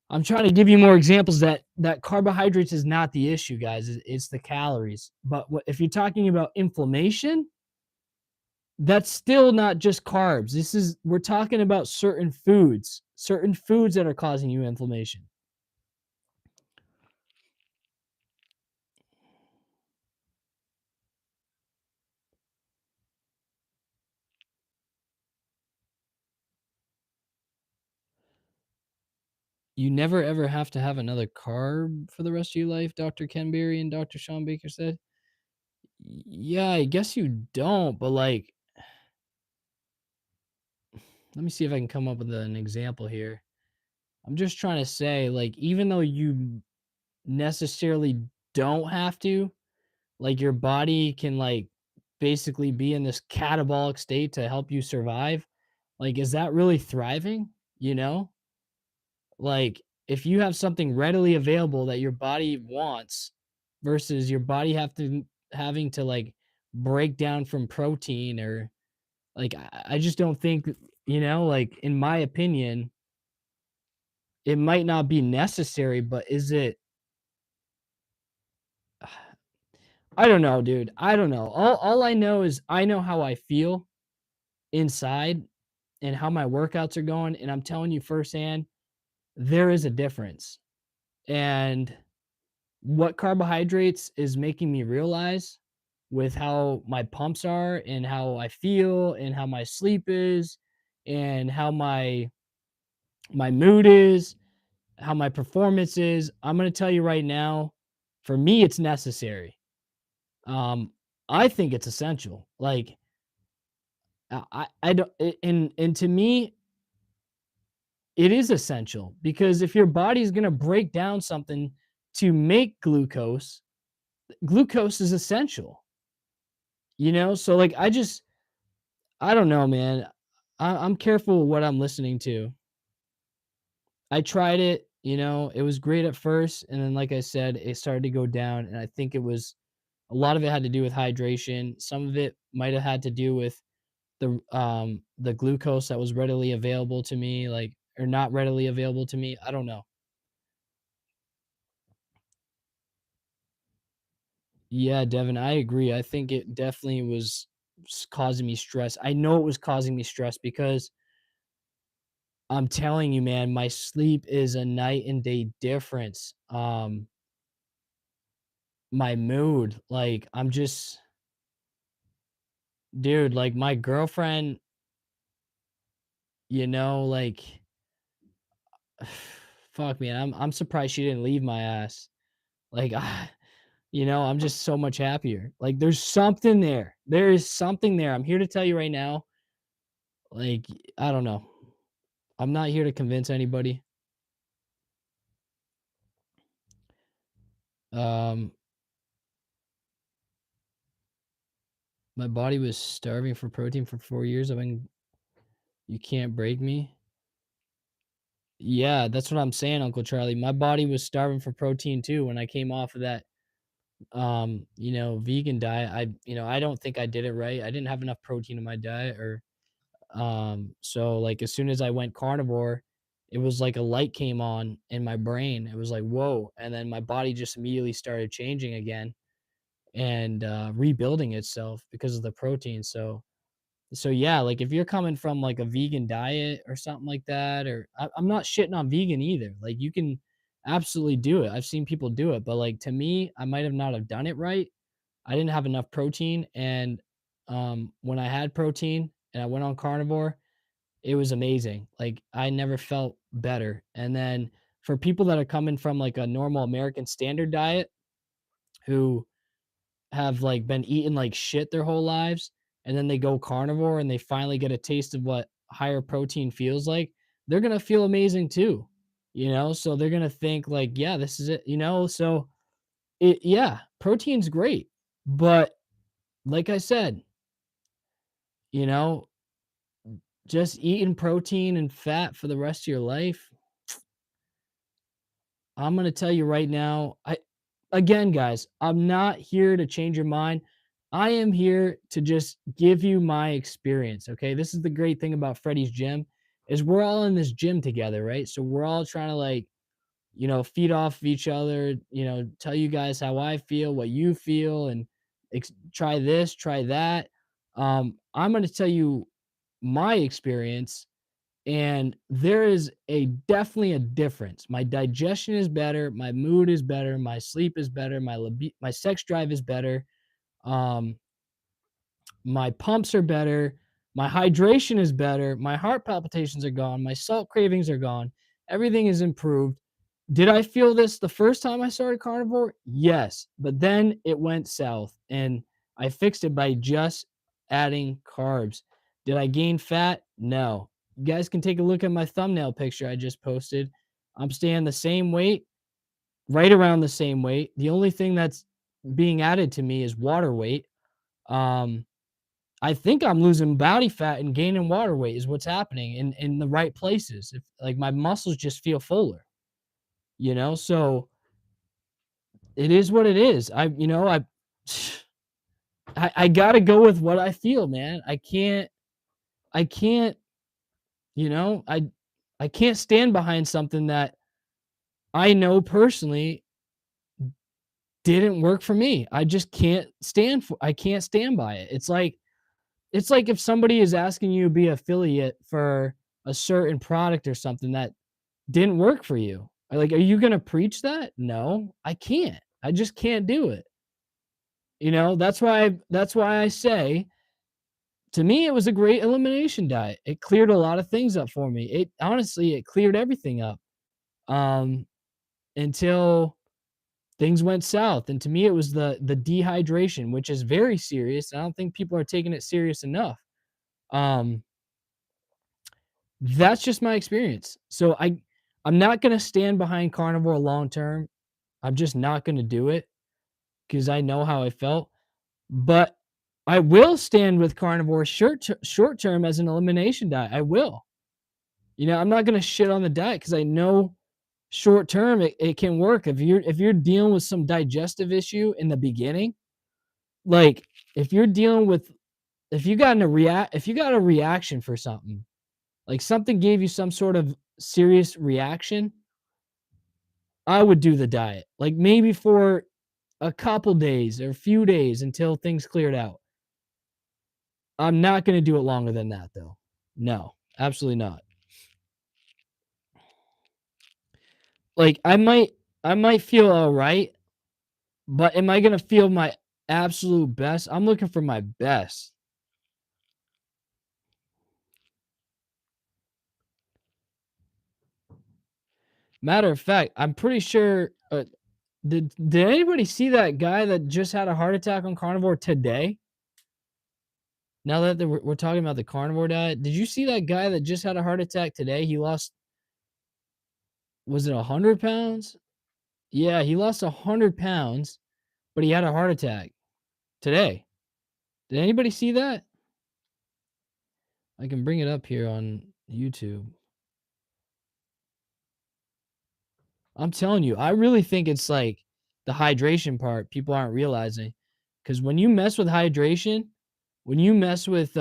I'm trying to give you more examples that carbohydrates is not the issue, guys. It's the calories. But if you're talking about inflammation, that's still not just carbs. We're talking about certain foods that are causing you inflammation. You never ever have to have another carb for the rest of your life, Dr. Ken Berry and Dr. Sean Baker said. Yeah, I guess you don't, but like, let me see if I can come up with an example here. I'm just trying to say, like, even though you necessarily don't have to, like, your body can, like, basically be in this catabolic state to help you survive. Like, is that really thriving? You know? Like, if you have something readily available that your body wants versus your body having to like break down from protein or like I just don't think, like in my opinion, it might not be necessary, but is it? I don't know, dude. I don't know. All I know is I know how I feel inside and how my workouts are going, and I'm telling you firsthand, there is a difference. And what carbohydrates is making me realize with how my pumps are and how I feel and how my sleep is and how my mood is, how my performance is, I'm going to tell you right now, for me it's necessary. Um I think it's essential. Like I don't and to me it is essential because if your body's going to break down something to make glucose, glucose is essential. So like I don't know, man. I'm careful with what I'm listening to. I tried it, it was great at first, and then like I said, it started to go down, and I think it was a lot of it had to do with hydration. Some of it might have had to do with the glucose that was readily available to me, like or not readily available to me. I don't know. Yeah, Devin, I agree. I think it definitely was causing me stress. I know it was causing me stress because I'm telling you, man, my sleep is a night and day difference. My mood, like I'm just, dude, like my girlfriend, like, fuck, man, I'm surprised she didn't leave my ass. Like, I'm just so much happier. Like, there's something there. There is something there. I'm here to tell you right now. Like, I don't know. I'm not here to convince anybody. Um, my body was starving for protein for 4 years. You can't break me. Yeah, that's what I'm saying, Uncle Charlie. My body was starving for protein too when I came off of that vegan diet. I don't think I did it right. I didn't have enough protein in my diet or so like as soon as I went carnivore, it was like a light came on in my brain. It was like, "Whoa." And then my body just immediately started changing again and rebuilding itself because of the protein. So yeah, like if you're coming from like a vegan diet or something like that, or I'm not shitting on vegan either. Like you can absolutely do it. I've seen people do it, but like to me, I might have not have done it right. I didn't have enough protein, and when I had protein and I went on carnivore, it was amazing. Like I never felt better. And then for people that are coming from like a normal American standard diet, who have like been eating like shit their whole lives and then they go carnivore and they finally get a taste of what higher protein feels like, they're going to feel amazing too. So they're going to think like, yeah, this is it. So yeah, protein's great. But like I said, you know, just eating protein and fat for the rest of your life, I'm going to tell you right now, again, guys, I'm not here to change your mind. I am here to just give you my experience, okay? This is the great thing about Freddy's Gym is we're all in this gym together, right? So we're all trying to like, feed off of each other, tell you guys how I feel, what you feel and try this, try that. I'm going to tell you my experience and there is definitely a difference. My digestion is better, my mood is better, my sleep is better, my sex drive is better. Um, my pumps are better, my hydration is better, my heart palpitations are gone, my salt cravings are gone. Everything is improved. Did I feel this the first time I started carnivore? Yes, but then it went south and I fixed it by just adding carbs. Did I gain fat? No. You guys can take a look at my thumbnail picture I just posted. I'm staying the same weight, right around the same weight. The only thing that's being added to me is water weight. Um, I think I'm losing body fat and gaining water weight is what's happening in the right places. If like my muscles just feel fuller. So it is what it is. I gotta go with what I feel, man. I can't, you know, I can't stand behind something that I know personally didn't work for me. I just I can't stand by it. It's like if somebody is asking you to be affiliate for a certain product or something that didn't work for you. Like, are you gonna preach that? No, I can't. I just can't do it. You know, that's why I say to me it was a great elimination diet. It cleared a lot of things up for me. It honestly it cleared everything up. Um until things went south. And to me it was the dehydration, which is very serious. I don't think people are taking it serious enough. Um that's just my experience. So I'm not going to stand behind carnivore long term. I'm just not going to do it because I know how I felt. But I will stand with carnivore short term as an elimination diet. I will. You know, I'm not going to shit on the diet because I know short term it can work. If you're dealing with some digestive issue in the beginning, like if you're dealing with if you got a reaction for something, like something gave you some sort of serious reaction, I would do the diet. Like maybe for a couple days or a few days until things cleared out. I'm not going to do it longer than that though. No, absolutely not. Like I might feel all right, but am I going to feel my absolute best? I'm looking for my best. Matter of fact, I'm pretty sure did anybody see that guy that just had a heart attack on carnivore today? Now that we're talking about the carnivore diet, did you see that guy that just had a heart attack today? He lost, was it 100 pounds? Yeah, he lost 100 pounds, but he had a heart attack today. Did anybody see that? I can bring it up here on YouTube. I'm telling you, I really think it's like the hydration part people aren't realizing. Because when you mess with hydration, when you mess with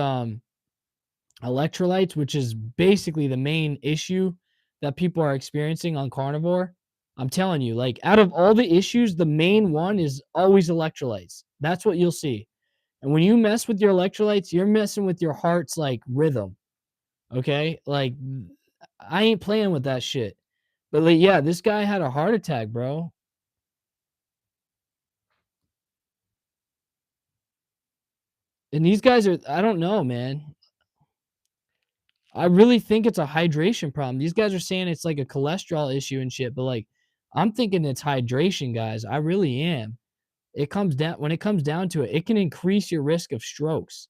electrolytes, which is basically the main issue that people are experiencing on carnivore, I'm telling you, like out of all the issues, the main one is always electrolytes. That's what you'll see. And when you mess with your electrolytes, you're messing with your heart's like rhythm. Okay? Like I ain't playing with that shit. But like, yeah, this guy had a heart attack, bro. And these guys are, I don't know, man. I really think it's a hydration problem. These guys are saying it's like a cholesterol issue and shit, but like I'm thinking it's hydration, guys. I really am. It comes down when it comes down to it, it can increase your risk of strokes.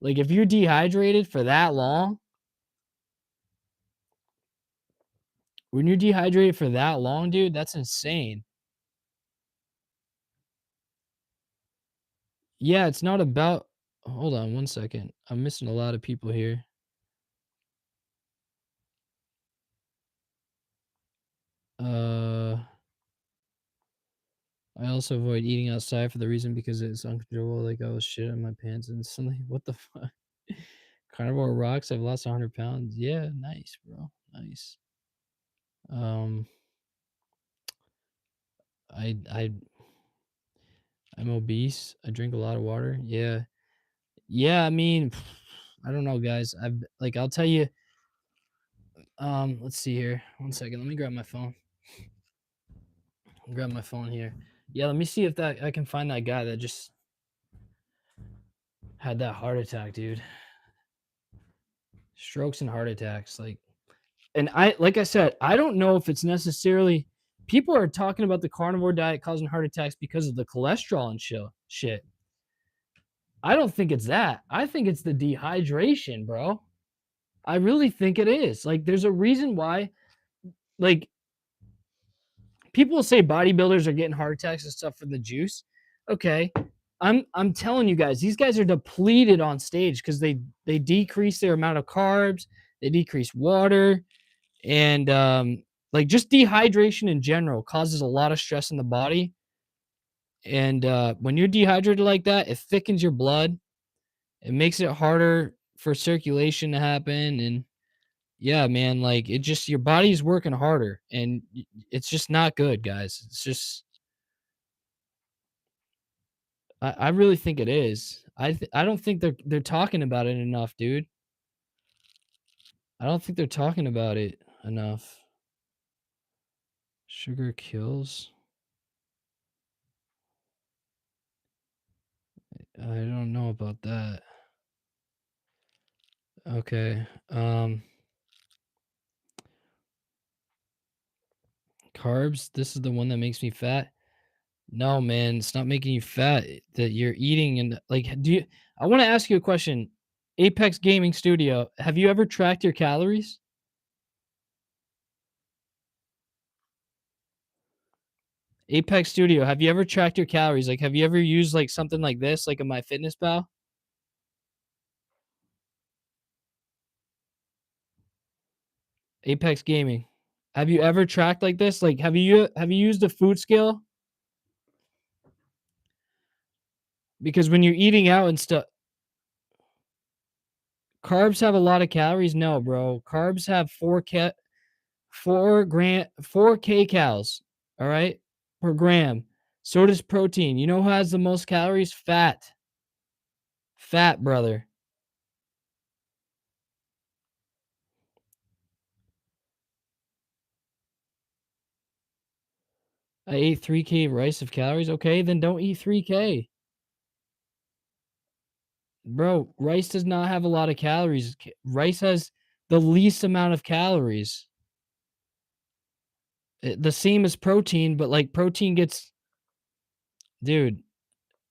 Like if you're dehydrated for that long, when you're dehydrated for that long, dude, that's insane. Yeah, it's not about, hold on one second. I'm missing a lot of people here. Uh I also avoid eating outside for the reason because it's uncontrollable. Like I was shit in my pants and something. What the fuck? Carnivore rocks. I've lost 100 pounds. Yeah, nice, bro. Nice. Um, I I I'm obese. I drink a lot of water. Yeah, yeah. I mean, I don't know, guys. I've like I'll tell you. Let's see here. One second. Let me grab my phone. Grab my phone here. Yeah, let me see if that I can find that guy that just had that heart attack, dude. Strokes and heart attacks, like, and like I said, I don't know if it's necessarily people are talking about the carnivore diet causing heart attacks because of the cholesterol and shit. I don't think it's that. I think it's the dehydration, bro. I really think it is. Like there's a reason why like people say bodybuilders are getting heart attacks and stuff from the juice. Okay. I'm telling you guys, these guys are depleted on stage because they decrease their amount of carbs, they decrease water, and like just dehydration in general causes a lot of stress in the body. And when you're dehydrated like that, it thickens your blood. It makes it harder for circulation to happen. And yeah, man, like it just your body's working harder, and it's just not good, guys. It's just I really think it is. I don't think they're talking about it enough, dude. I don't think they're talking about it enough. Sugar kills. I don't know about that. Okay. Carbs. This is the one that makes me fat. No, man, it's not making you fat. That you're eating and like, do you? I want to ask you a question. Apex Gaming Studio. Have you ever tracked your calories? Apex Studio. Have you ever tracked your calories? Like, have you ever used like something like this, like a MyFitnessPal? Apex Gaming. Have you ever tracked like this? Like, have you used a food scale? Because when you're eating out and stuff, carbs have a lot of calories. No, bro. Carbs have 4 kcals. All right, per gram. So does protein. You know who has the most calories? Fat. Fat, brother. I ate 3K rice of calories. Okay, then don't eat 3K. Bro, rice does not have a lot of calories. Rice has the least amount of calories. The same as protein, but like protein gets, dude,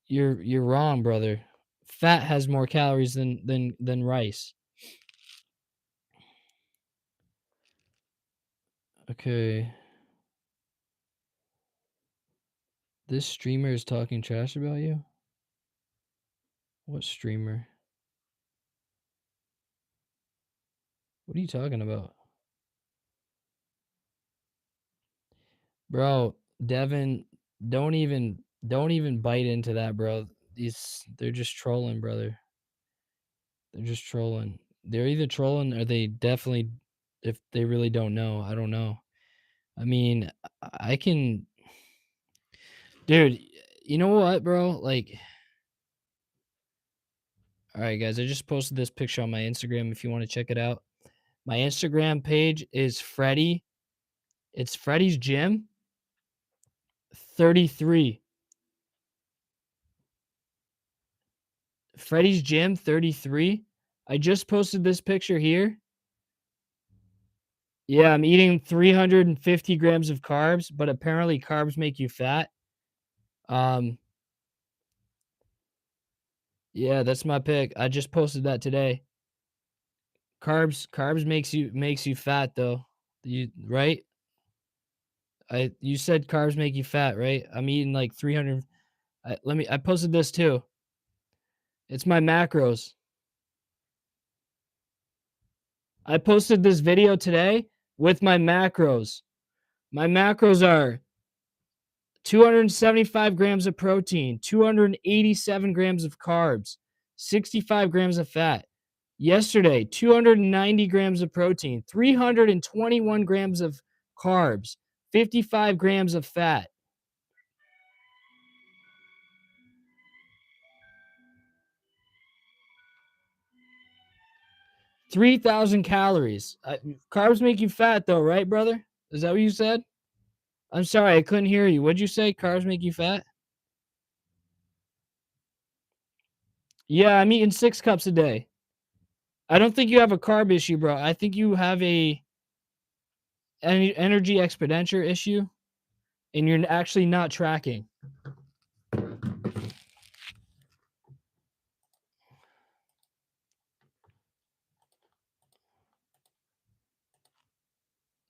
you're wrong, brother. Fat has more calories than rice. Okay. This streamer is talking trash about you? What streamer? What are you talking about? Bro, Devin, don't even bite into that, bro. They're just trolling, brother. They're just trolling. They're either trolling or they definitely, if they really don't know, I don't know. I mean, I can, dude, you know what, bro? Like, all right, guys, I just posted this picture on my Instagram if you want to check it out. My Instagram page is Freddy. It's Freddy's Gym 33. Freddy's Gym 33. I just posted this picture here. Yeah, I'm eating 350 grams of carbs, but apparently carbs make you fat. Um, yeah, that's my pick. I just posted that today. Carbs makes you fat though. You right? You said carbs make you fat, right? I'm eating like 300. I posted this too. It's my macros. I posted this video today with my macros. My macros are 275 grams of protein, 287 grams of carbs, 65 grams of fat. Yesterday, 290 grams of protein, 321 grams of carbs, 55 grams of fat. 3,000 calories. Carbs make you fat, though, right, brother? Is that what you said? I'm sorry, I couldn't hear you. What'd you say? Carbs make you fat? Yeah, I'm eating 6 cups a day. I don't think you have a carb issue, bro. I think you have an energy expenditure issue, and you're actually not tracking.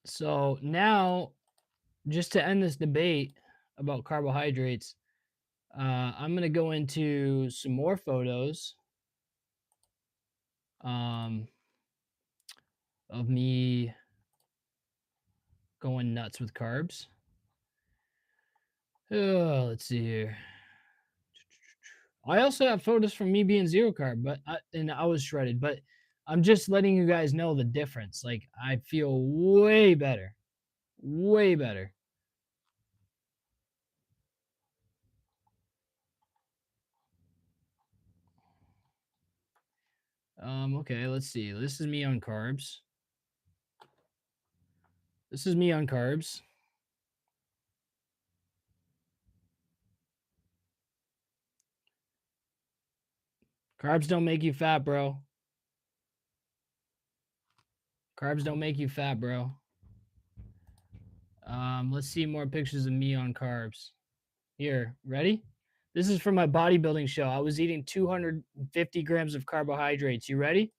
So now, just to end this debate about carbohydrates, I'm gonna go into some more photos um, of me going nuts with carbs. Let's see here. I also have photos from me being zero carb, and I was shredded, but I'm just letting you guys know the difference. Like I feel way better, way better. Okay, let's see. This is me on carbs. This is me on carbs. Carbs don't make you fat, bro. Carbs don't make you fat, bro. Let's see more pictures of me on carbs. Here, ready? This is from my bodybuilding show. I was eating 250 grams of carbohydrates. You ready?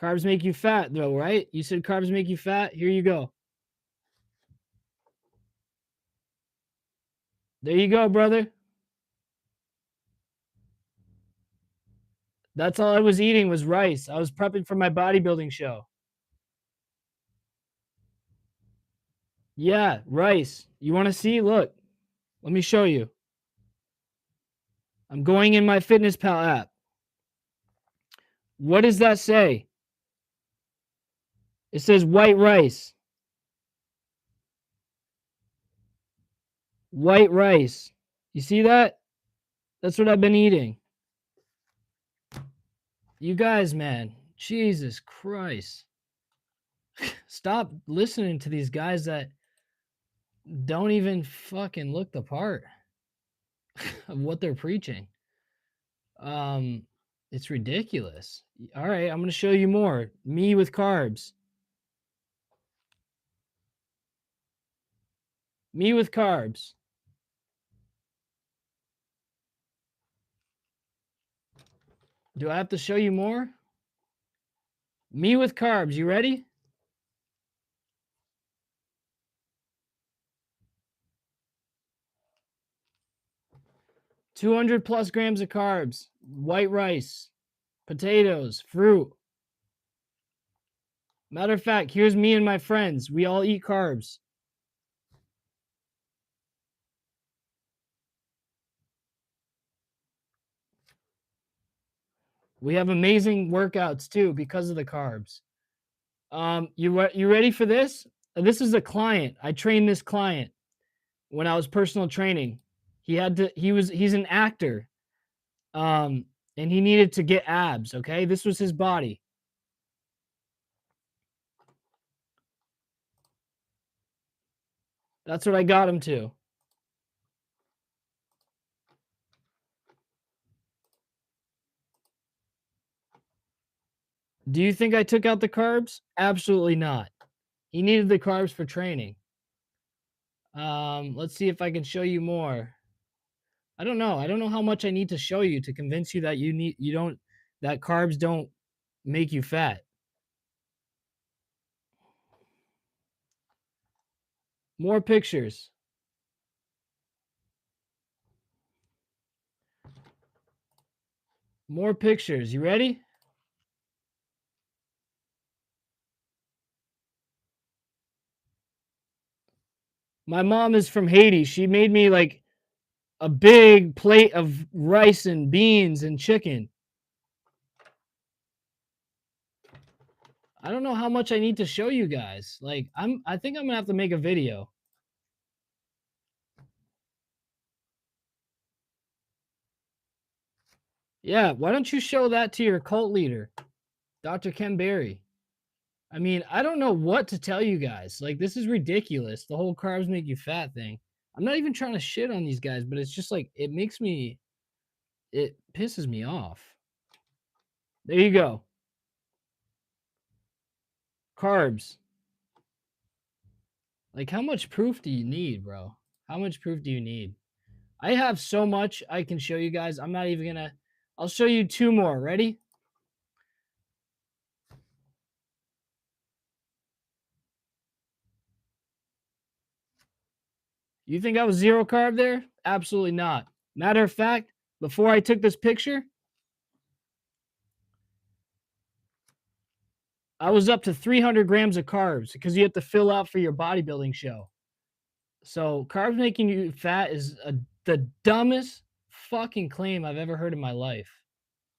Carbs make you fat, though, right? You said carbs make you fat. Here you go. There you go, brother. That's all I was eating was rice. I was prepping for my bodybuilding show. Yeah, rice. You want to see? Look, let me show you. I'm going in my FitnessPal app. What does that say? It says white rice. White rice. You see that? That's what I've been eating. You guys, man, Jesus Christ. Stop listening to these guys that don't even fucking look the part of what they're preaching. It's ridiculous. All right, I'm going to show you more. Me with carbs. Me with carbs. Do I have to show you more? Me with carbs. You ready? +200 grams of carbs, white rice, potatoes, fruit. Matter of fact, here's me and my friends. We all eat carbs. We have amazing workouts too because of the carbs. You ready for this? This is a client. I trained this client when I was personal training. He's an actor. And he needed to get abs, okay? This was his body. That's what I got him to. Do you think I took out the carbs? Absolutely not. He needed the carbs for training. Let's see if I can show you more. I don't know. I don't know how much I need to show you to convince you that that carbs don't make you fat. More pictures. More pictures. You ready? My mom is from Haiti. She made me like a big plate of rice and beans and chicken. I don't know how much I need to show you guys. Like I think I'm going to have to make a video. Yeah, why don't you show that to your cult leader, Dr. Ken Berry? I mean, I don't know what to tell you guys. Like, this is ridiculous. The whole carbs make you fat thing. I'm not even trying to shit on these guys, but it's just like, it pisses me off. There you go. Carbs. Like, how much proof do you need, bro? How much proof do you need? I have so much I can show you guys. I'm not even gonna, I'll show you two more. Ready? You think I was zero carb there? Absolutely not. Matter of fact, before I took this picture, I was up to 300 grams of carbs because you have to fill out for your bodybuilding show. So carbs making you fat is the dumbest fucking claim I've ever heard in my life.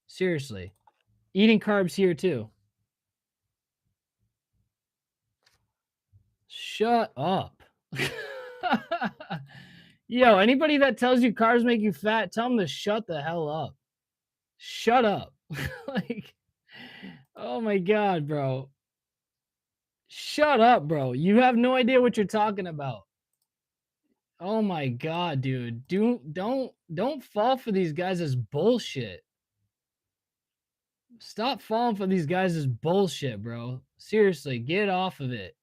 Seriously. Eating carbs here too. Shut up. Yo, anybody that tells you carbs make you fat, tell them to shut the hell up. Shut up. Like, oh my God, bro. Shut up, bro. You have no idea what you're talking about. Oh my God, dude. Don't fall for these guys as bullshit. Stop falling for these guys' bullshit, bro. Seriously, get off of it.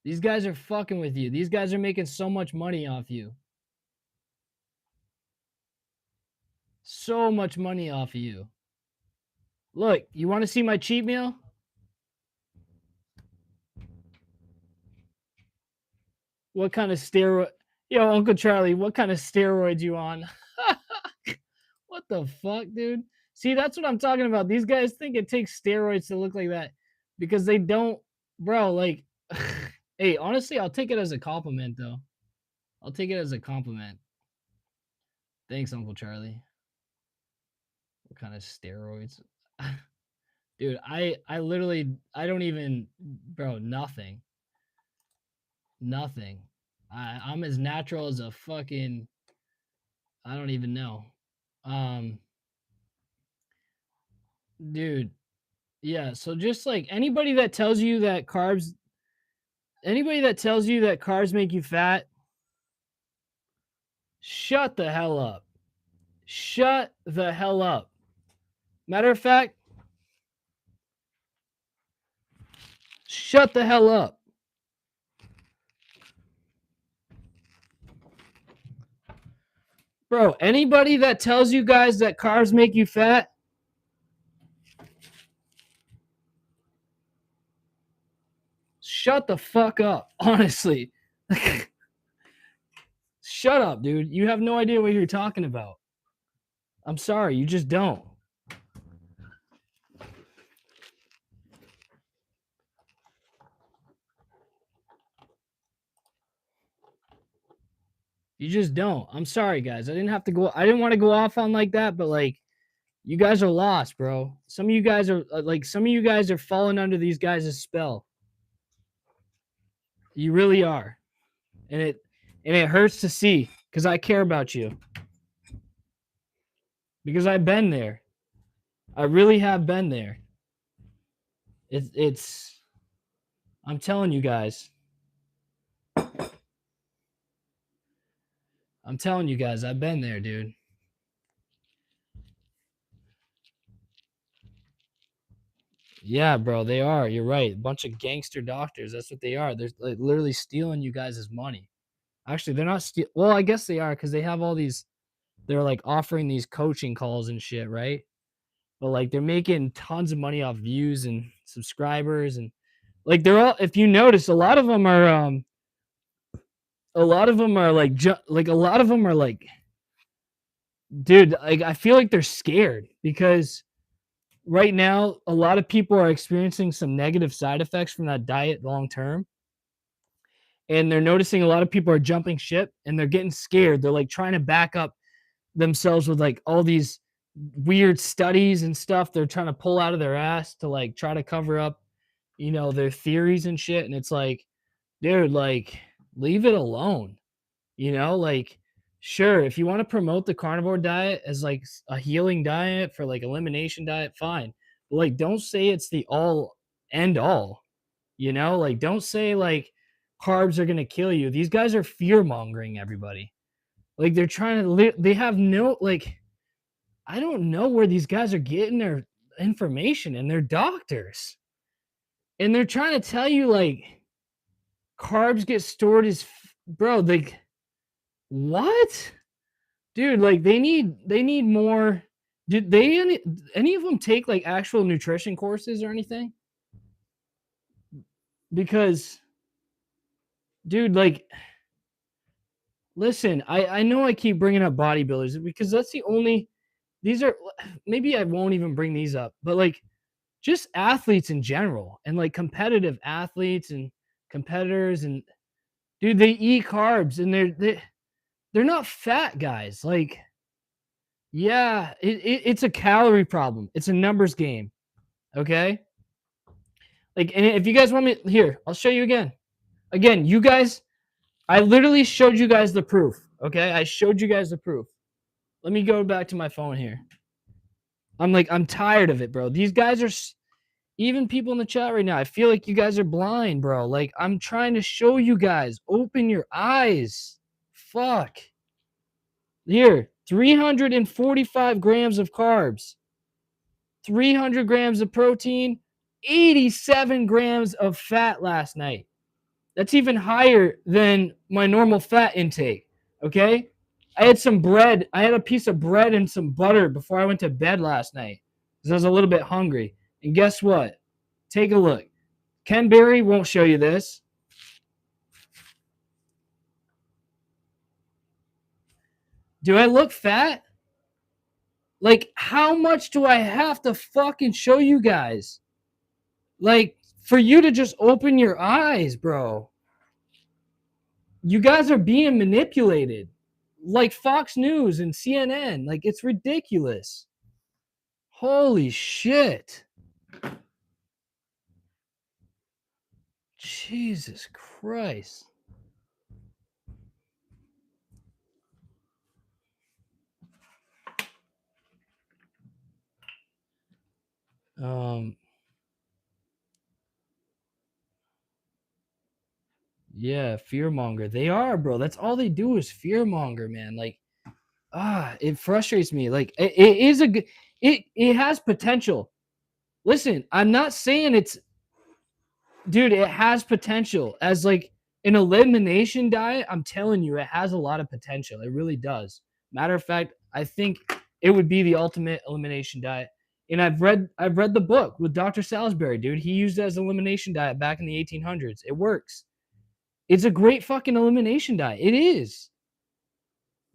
These guys are fucking with you. These guys are making so much money off you. So much money off of you. Look, you want to see my cheat meal? What kind of steroid? Yo, Uncle Charlie, what kind of steroids you on? What the fuck, dude? See, that's what I'm talking about. These guys think it takes steroids to look like that because they don't, bro. Like, hey, honestly, I'll take it as a compliment, though. I'll take it as a compliment. Thanks, Uncle Charlie. What kind of steroids? Dude, I literally I don't even, bro, nothing. Nothing. I'm as natural as a fucking, I don't even know. Um dude, yeah, so just like anybody that tells you that carbs make you fat, shut the hell up. Shut the hell up. Matter of fact, shut the hell up. Bro, anybody that tells you guys that carbs make you fat, shut the fuck up. Honestly. Shut up, dude. You have no idea what you're talking about. I'm sorry, you just don't. You just don't. I'm sorry, guys. I didn't want to go off on like that, but like you guys are lost, bro. Some of you guys are falling under these guys' spell. You really are. And it hurts to see cuz I care about you. Because I've been there. I really have been there. It's I'm telling you guys. I'm telling you guys, I've been there, dude. Yeah, bro, they are. You're right. A bunch of gangster doctors. That's what they are. They're like literally stealing you guys' money. Actually, they're not well, I guess they are because they have all these they're like offering these coaching calls and shit, right? But like they're making tons of money off views and subscribers and like they're all if you notice a lot of them are like like a lot of them are like dude, like I feel like they're scared because right now a lot of people are experiencing some negative side effects from that diet long term and they're noticing a lot of people are jumping ship and they're getting scared. They're like trying to back up themselves with like all these weird studies and stuff they're trying to pull out of their ass to like try to cover up, their theories and shit. And it's like, dude, like leave it alone. Like sure, if you want to promote the carnivore diet as like a healing diet for like elimination diet, fine. But like don't say it's the all end all. Like don't say like carbs are going to kill you. These guys are fear mongering everybody. Like they're trying to they have no like I don't know where these guys are getting their information and they're doctors. And they're trying to tell you like carbs get stored as bro, like what? Dude, like they need more. Did they any of them take like actual nutrition courses or anything? Because dude, like listen, I know I keep bringing up bodybuilders because that's the only these are maybe I won't even bring these up, but like just athletes in general and like competitive athletes and competitors and dude, they eat carbs and they're not fat guys. Like, yeah, it's a calorie problem. It's a numbers game. Okay. Like, and if you guys want me here, I'll show you again. Again, you guys, I literally showed you guys the proof. Okay. I showed you guys the proof. Let me go back to my phone here. I'm tired of it, bro. These guys are even people in the chat right now. I feel like you guys are blind, bro. Like I'm trying to show you guys. Open your eyes. Fuck. Here, 345 grams of carbs. 300 grams of protein, 87 grams of fat last night. That's even higher than my normal fat intake. Okay. I had some bread. I had a piece of bread and some butter before I went to bed last night because I was a little bit hungry. And guess what? Take a look. Ken Berry won't show you this. Do I look fat? Like, how much do I have to fucking show you guys? Like, for you to just open your eyes, bro. You guys are being manipulated. Like Fox News and CNN. Like, it's ridiculous. Holy shit. Jesus Christ. Yeah, fearmonger. They are, bro. That's all they do is fearmonger, man. Like, it frustrates me. Like, it is a good, it has potential. Listen, I'm not saying it's, dude, it has potential as like an elimination diet. I'm telling you, it has a lot of potential. It really does. Matter of fact, I think it would be the ultimate elimination diet. And I've read the book with Dr. Salisbury, dude. He used it as an elimination diet back in the 1800s. It works. It's a great fucking elimination diet. It is.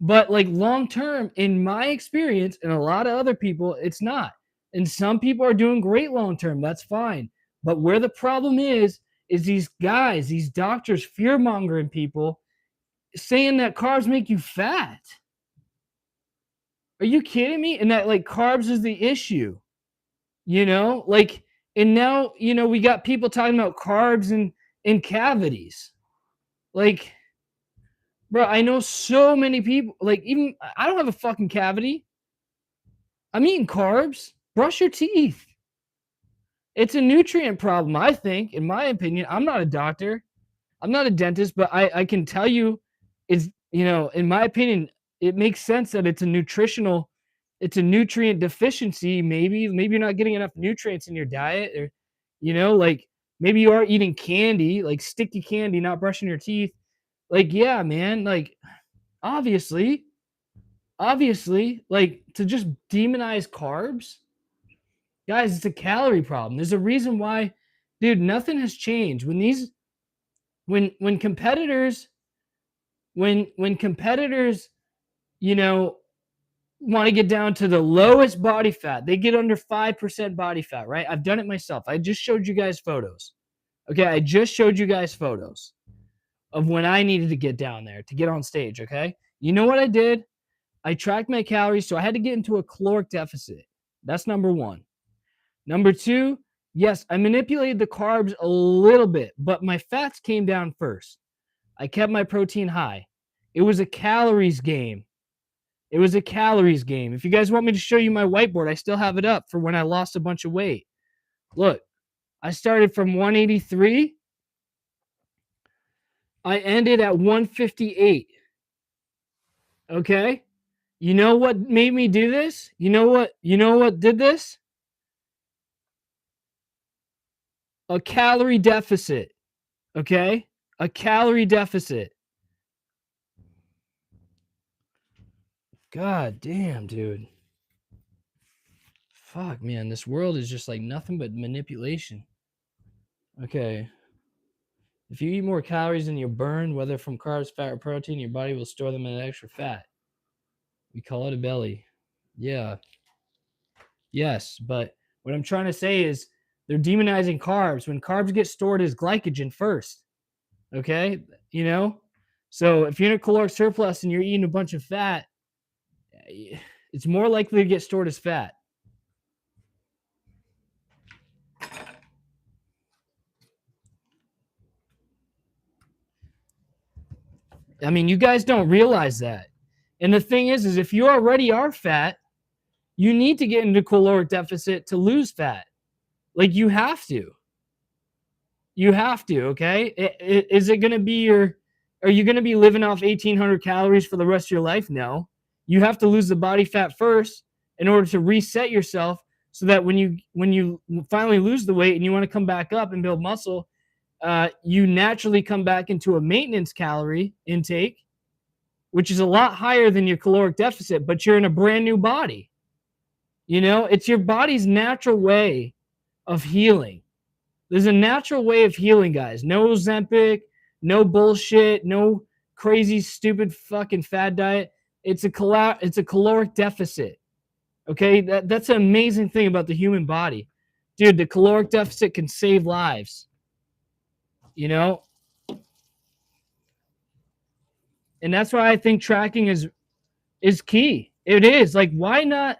But like long term, in my experience, and a lot of other people, it's not. And some people are doing great long term. That's fine. But where the problem is these guys, these doctors fear mongering people, saying that carbs make you fat. Are you kidding me? And that like carbs is the issue. You know, like, and now, you know, we got people talking about carbs and cavities. Like, bro, I know so many people, like, even I don't have a fucking cavity. I'm eating carbs. Brush your teeth. It's a nutrient problem, I think, in my opinion. I'm not a doctor. I'm not a dentist, but I can tell you it's, you know, in my opinion, it makes sense that it's a nutrient deficiency. Maybe you're not getting enough nutrients in your diet, or, you know, like maybe you are eating candy, like sticky candy, not brushing your teeth. Like, yeah, man, like obviously, like to just demonize carbs, guys, it's a calorie problem. There's a reason why, dude, nothing has changed. When competitors, you know, want to get down to the lowest body fat, they get under 5% body fat, right? I've done it myself. I just showed you guys photos. Okay, I just showed you guys photos of when I needed to get down there to get on stage, okay? You know what I did? I tracked my calories, so I had to get into a caloric deficit. That's number one. Number two, yes, I manipulated the carbs a little bit, but my fats came down first. I kept my protein high. It was a calories game. It was a calories game. If you guys want me to show you my whiteboard, I still have it up for when I lost a bunch of weight. Look, I started from 183. I ended at 158. Okay? You know what made me do this? You know what did this? A calorie deficit. Okay? A calorie deficit. God damn, dude. Fuck, man. This world is just like nothing but manipulation. Okay. If you eat more calories than you burn, whether from carbs, fat, or protein, your body will store them in extra fat. We call it a belly. Yeah. Yes, but what I'm trying to say is they're demonizing carbs when carbs get stored as glycogen first. Okay? You know? So if you're in a caloric surplus and you're eating a bunch of fat, it's more likely to get stored as fat. I mean, you guys don't realize that. And the thing is if you already are fat, you need to get into caloric deficit to lose fat. Like, you have to. You have to, okay? Is it going to be are you going to be living off 1,800 calories for the rest of your life? No. You have to lose the body fat first in order to reset yourself so that when you finally lose the weight and you want to come back up and build muscle, you naturally come back into a maintenance calorie intake, which is a lot higher than your caloric deficit, but you're in a brand new body. It's your body's natural way of healing. There's a natural way of healing, guys. No Ozempic, no bullshit, no crazy, stupid fucking fad diet. It's a caloric deficit. Okay, that's an amazing thing about the human body, dude. The caloric deficit can save lives. And that's why I think tracking is key. It is. Like, why not?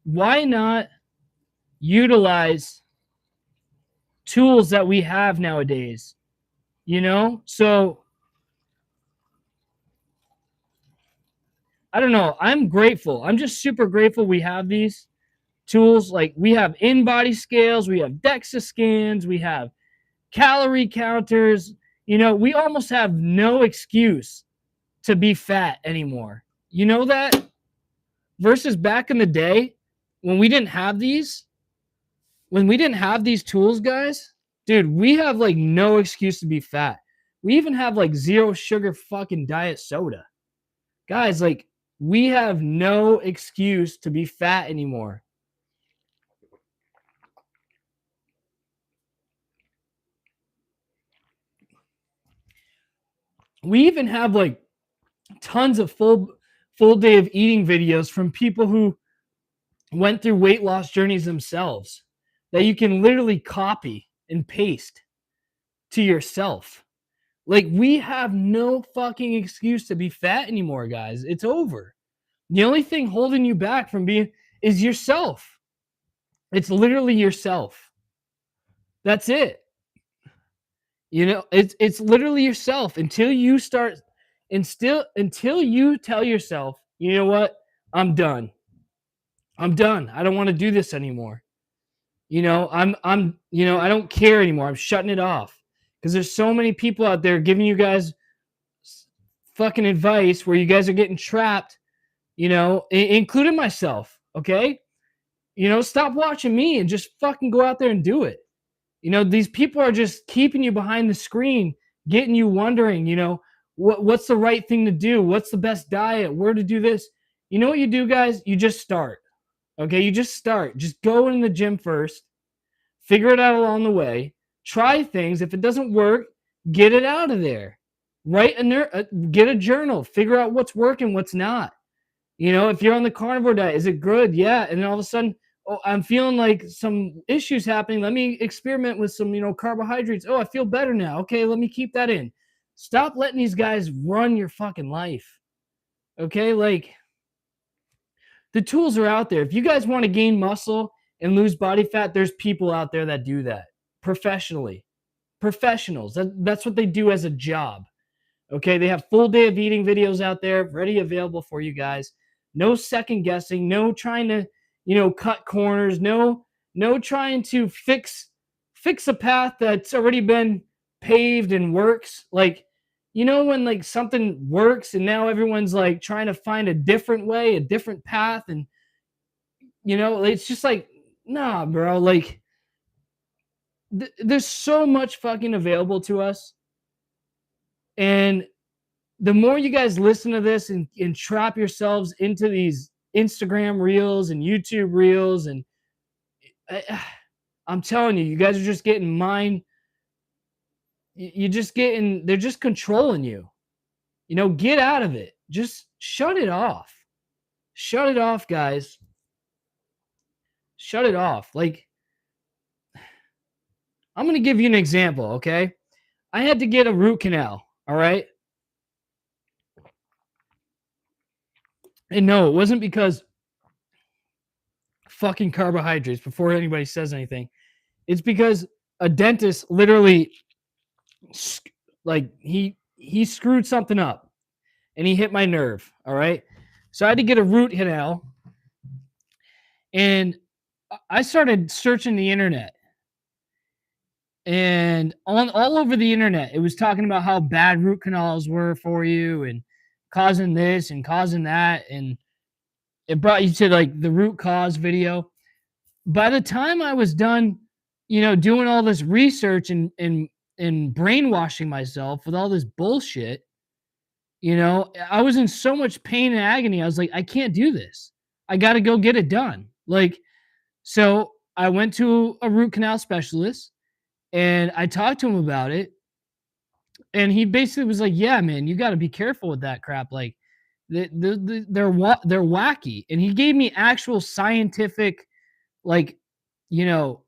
Why not utilize tools that we have nowadays? So I don't know. I'm grateful. I'm just super grateful we have these tools. Like, we have in-body scales, we have DEXA scans, we have calorie counters. We almost have no excuse to be fat anymore. You know that? Versus back in the day when we didn't have these tools, guys, dude, we have like no excuse to be fat. We even have like zero sugar fucking diet soda. Guys, like, we have no excuse to be fat anymore. We even have like tons of full day of eating videos from people who went through weight loss journeys themselves that you can literally copy and paste to yourself. Like, we have no fucking excuse to be fat anymore, guys. It's over. The only thing holding you back from being is yourself. It's literally yourself. That's it. It's literally yourself until you start until you tell yourself, you know what? I'm done. I don't want to do this anymore. I don't care anymore. I'm shutting it off. Because there's so many people out there giving you guys fucking advice where you guys are getting trapped, including myself. Okay. Stop watching me and just fucking go out there and do it. These people are just keeping you behind the screen, getting you wondering, what's the right thing to do? What's the best diet? Where to do this? You know what you do, guys? You just start. Okay, you just start. Just go in the gym first. Figure it out along the way. Try things. If it doesn't work, get it out of there. Get a journal. Figure out what's working, what's not. If you're on the carnivore diet, is it good? Yeah. And then all of a sudden, oh, I'm feeling like some issues happening. Let me experiment with some, carbohydrates. Oh, I feel better now. Okay, let me keep that in. Stop letting these guys run your fucking life. Okay, like, the tools are out there. If you guys want to gain muscle and lose body fat, there's people out there that do that professionally. Professionals. That's what they do as a job. Okay, they have full day of eating videos out there ready, available for you guys. No second guessing, no trying to, cut corners, no trying to fix a path that's already been paved and works. Like, when like something works and now everyone's like trying to find a different way, a different path, and it's just like, nah, bro. Like, there's so much fucking available to us, and the more you guys listen to this and trap yourselves into these Instagram reels and YouTube reels, and I'm telling you, you guys are just getting they're just controlling you. Get out of it. Just shut it off. Shut it off, guys. Shut it off. Like, I'm going to give you an example, okay? I had to get a root canal, all right? And no, it wasn't because fucking carbohydrates, before anybody says anything. It's because a dentist literally, like, he screwed something up and he hit my nerve, all right? So I had to get a root canal, and I started searching the internet, and all over the internet, it was talking about how bad root canals were for you and causing this and causing that, and it brought you to like the root cause video. By the time I was done, doing all this research and brainwashing myself with all this bullshit, I was in so much pain and agony. I was like, I can't do this. I got to go get it done. Like, so I went to a root canal specialist and I talked to him about it. And he basically was like, yeah, man, you got to be careful with that crap. Like, they're wacky. And he gave me actual scientific, like,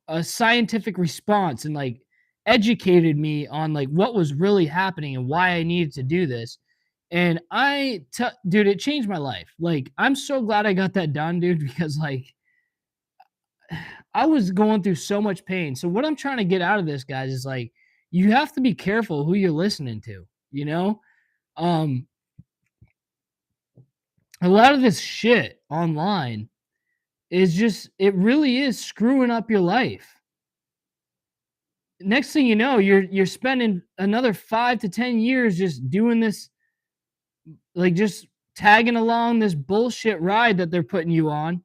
a scientific response, and like educated me on like what was really happening and why I needed to do this. And dude, it changed my life. Like, I'm so glad I got that done, dude, because like I was going through so much pain. So what I'm trying to get out of this, guys, is like, you have to be careful who you're listening to, Um a lot of this shit online it really is screwing up your life. Next thing you know, you're spending another 5 to 10 years just doing this, like just tagging along this bullshit ride that they're putting you on,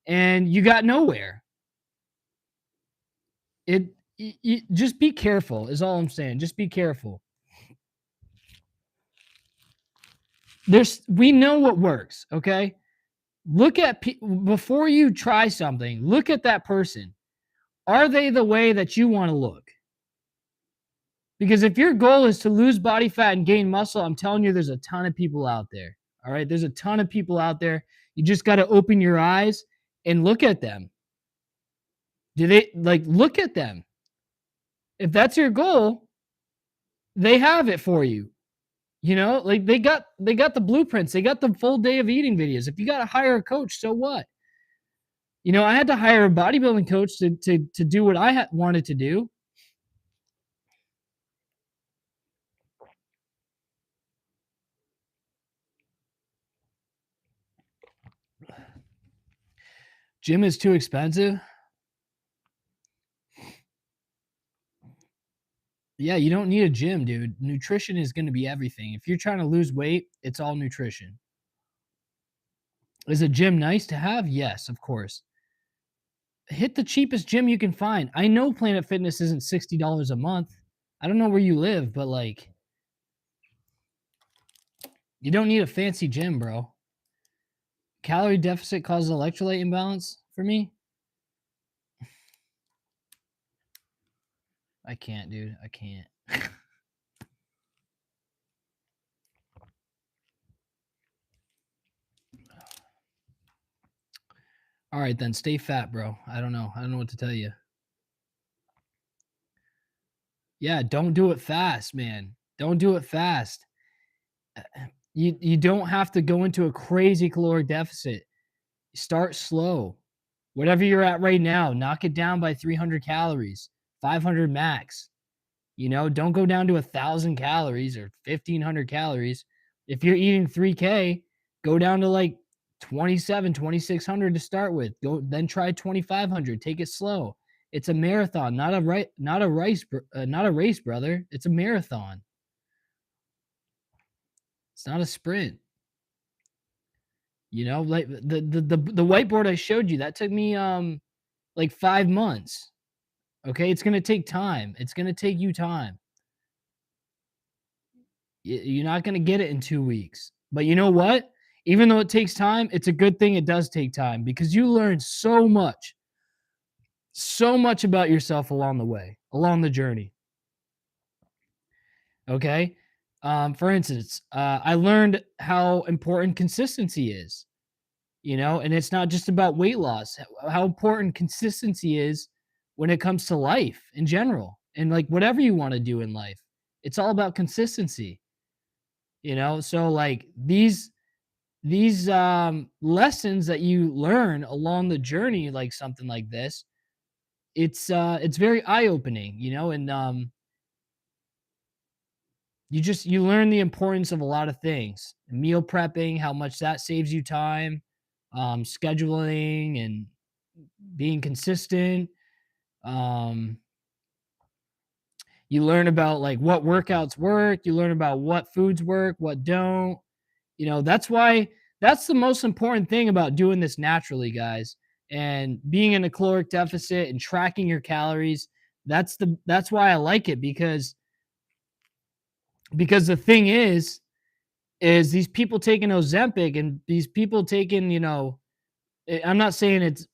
and you got nowhere. Just be careful is all I'm saying. Just be careful. We know what works, okay? Look at before you try something, look at that person. Are they the way that you want to look? Because if your goal is to lose body fat and gain muscle, I'm telling you, there's a ton of people out there. All right. There's a ton of people out there. You just got to open your eyes and look at them. Look at them? If that's your goal, they have it for you. Like they got the blueprints. They got the full day of eating videos. If you got to hire a coach, so what? I had to hire a bodybuilding coach to do what I wanted to do. Gym is too expensive. Yeah, you don't need a gym, dude. Nutrition is going to be everything. If you're trying to lose weight, it's all nutrition. Is a gym nice to have? Yes, of course. Hit the cheapest gym you can find. I know Planet Fitness isn't $60 a month. I don't know where you live, but like, you don't need a fancy gym, bro. Calorie deficit causes electrolyte imbalance for me. I can't, dude. I can't. All right, then stay fat, bro. I don't know. I don't know what to tell you. Yeah, don't do it fast, man. Don't do it fast. You don't have to go into a crazy caloric deficit. Start slow. Whatever you're at right now, knock it down by 300 calories, 500 max. Don't go down to 1,000 calories or 1,500 calories. If you're eating 3K, go down to like 2,600 to start with. Then try 2,500. Take it slow. It's a marathon, not a race, brother. It's a marathon. It's not a sprint. Like the whiteboard I showed you, that took me like 5 months. Okay, it's going to take time. It's going to take you time. You're not going to get it in 2 weeks. But you know what? Even though it takes time, it's a good thing it does take time, because you learn so much about yourself along the way, along the journey. Okay? For instance, I learned how important consistency is, and it's not just about weight loss, how important consistency is when it comes to life in general, and like whatever you want to do in life. It's all about consistency. So like these lessons that you learn along the journey, like something like this, it's very eye-opening, and you learn the importance of a lot of things. Meal prepping, how much that saves you time, scheduling and being consistent. You learn about like what workouts work, you learn about what foods work, what don't. That's why that's the most important thing about doing this naturally, guys, and being in a caloric deficit and tracking your calories. That's why I like it because the thing is these people taking Ozempic and these people taking, I'm not saying it's,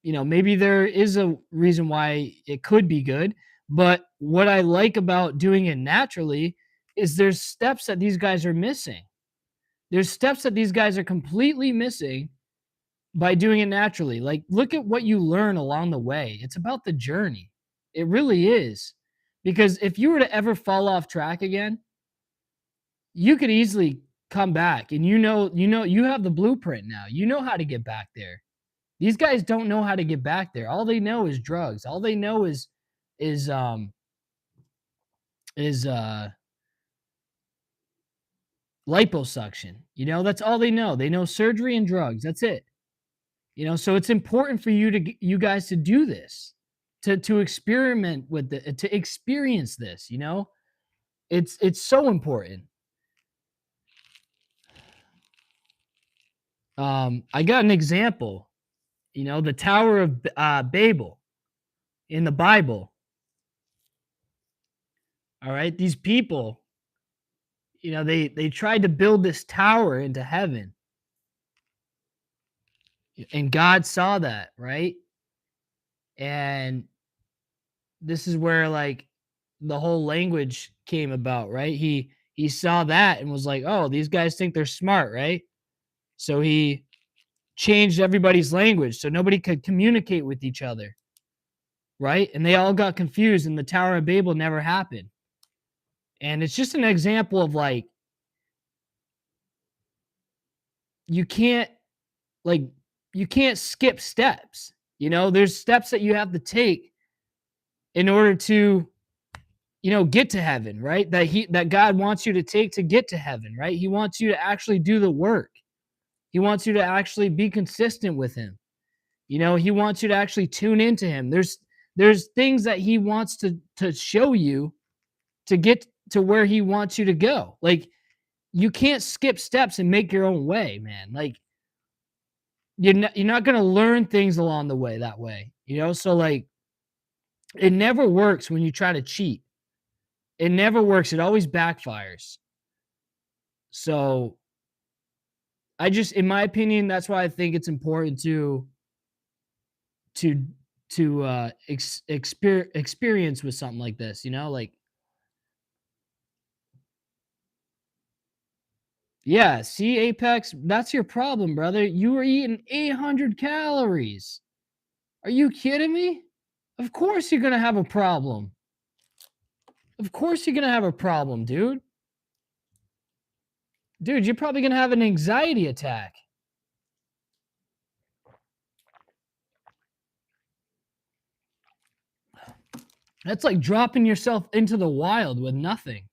maybe there is a reason why it could be good, but what I like about doing it naturally is there's steps that these guys are missing. There's steps that these guys are completely missing by doing it naturally. Like, look at what you learn along the way. It's about the journey. It really is. Because if you were to ever fall off track again, you could easily come back and you have the blueprint now. You know how to get back there. These guys don't know how to get back there. All they know is drugs. All they know is liposuction. That's all they know. They know surgery and drugs. That's it. So it's important for you guys to do this, to experiment with it, to experience this. It's so important. I got an example. The Tower of Babel in the Bible. All right, these people, they tried to build this tower into heaven, and God saw that, right? And this is where like the whole language came about, right? He saw that and was like, "Oh, these guys think they're smart, right?" So he changed everybody's language so nobody could communicate with each other, right? And they all got confused and the Tower of Babel never happened. And it's just an example of like you can't skip steps. There's steps that you have to take in order to get to heaven, right? That God wants you to take to get to heaven, right? He wants you to actually do the work. He wants you to actually be consistent with him. He wants you to actually tune into him. There's things that he wants to show you to get to where he wants you to go. Like, you can't skip steps and make your own way, man. Like, you're not going to learn things along the way that way. So like it never works when you try to cheat. It never works. It always backfires. So in my opinion, that's why I think it's important to experience with something like this, like, yeah, see, Apex, that's your problem, brother. You were eating 800 calories. Are you kidding me? Of course you're going to have a problem. Of course you're going to have a problem, dude. Dude, you're probably going to have an anxiety attack. That's like dropping yourself into the wild with nothing.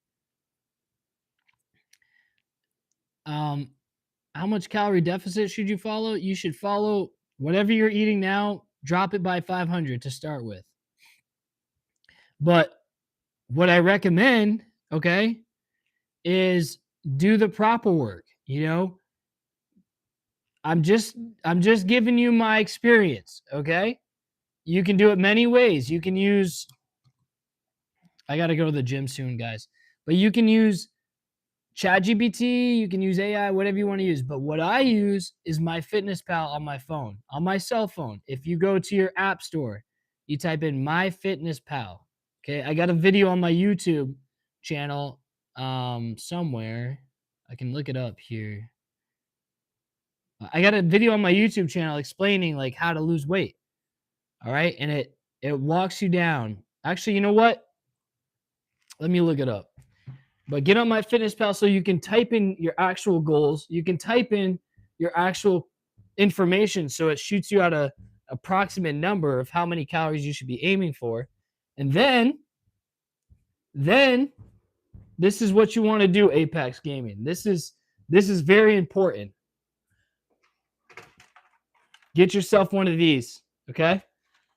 How much calorie deficit should you follow? You should follow whatever you're eating now, drop it by 500 to start with. But what I recommend, okay, is do the proper work. I'm just giving you my experience, okay? You can do it many ways. You can use, I got to go to the gym soon, guys. But you can use ChatGPT, you can use AI, whatever you want to use. But what I use is MyFitnessPal on my phone, on my cell phone. If you go to your app store, you type in MyFitnessPal. Okay, I got a video on my YouTube channel somewhere. I can look it up here. I got a video on my YouTube channel explaining like how to lose weight. All right, and it walks you down. Actually, you know what? Let me look it up. But get on MyFitnessPal so you can type in your actual goals. You can type in your actual information so it shoots you out a approximate number of how many calories you should be aiming for. And then this is what you want to do, Apex Gaming. This is very important. Get yourself one of these, okay?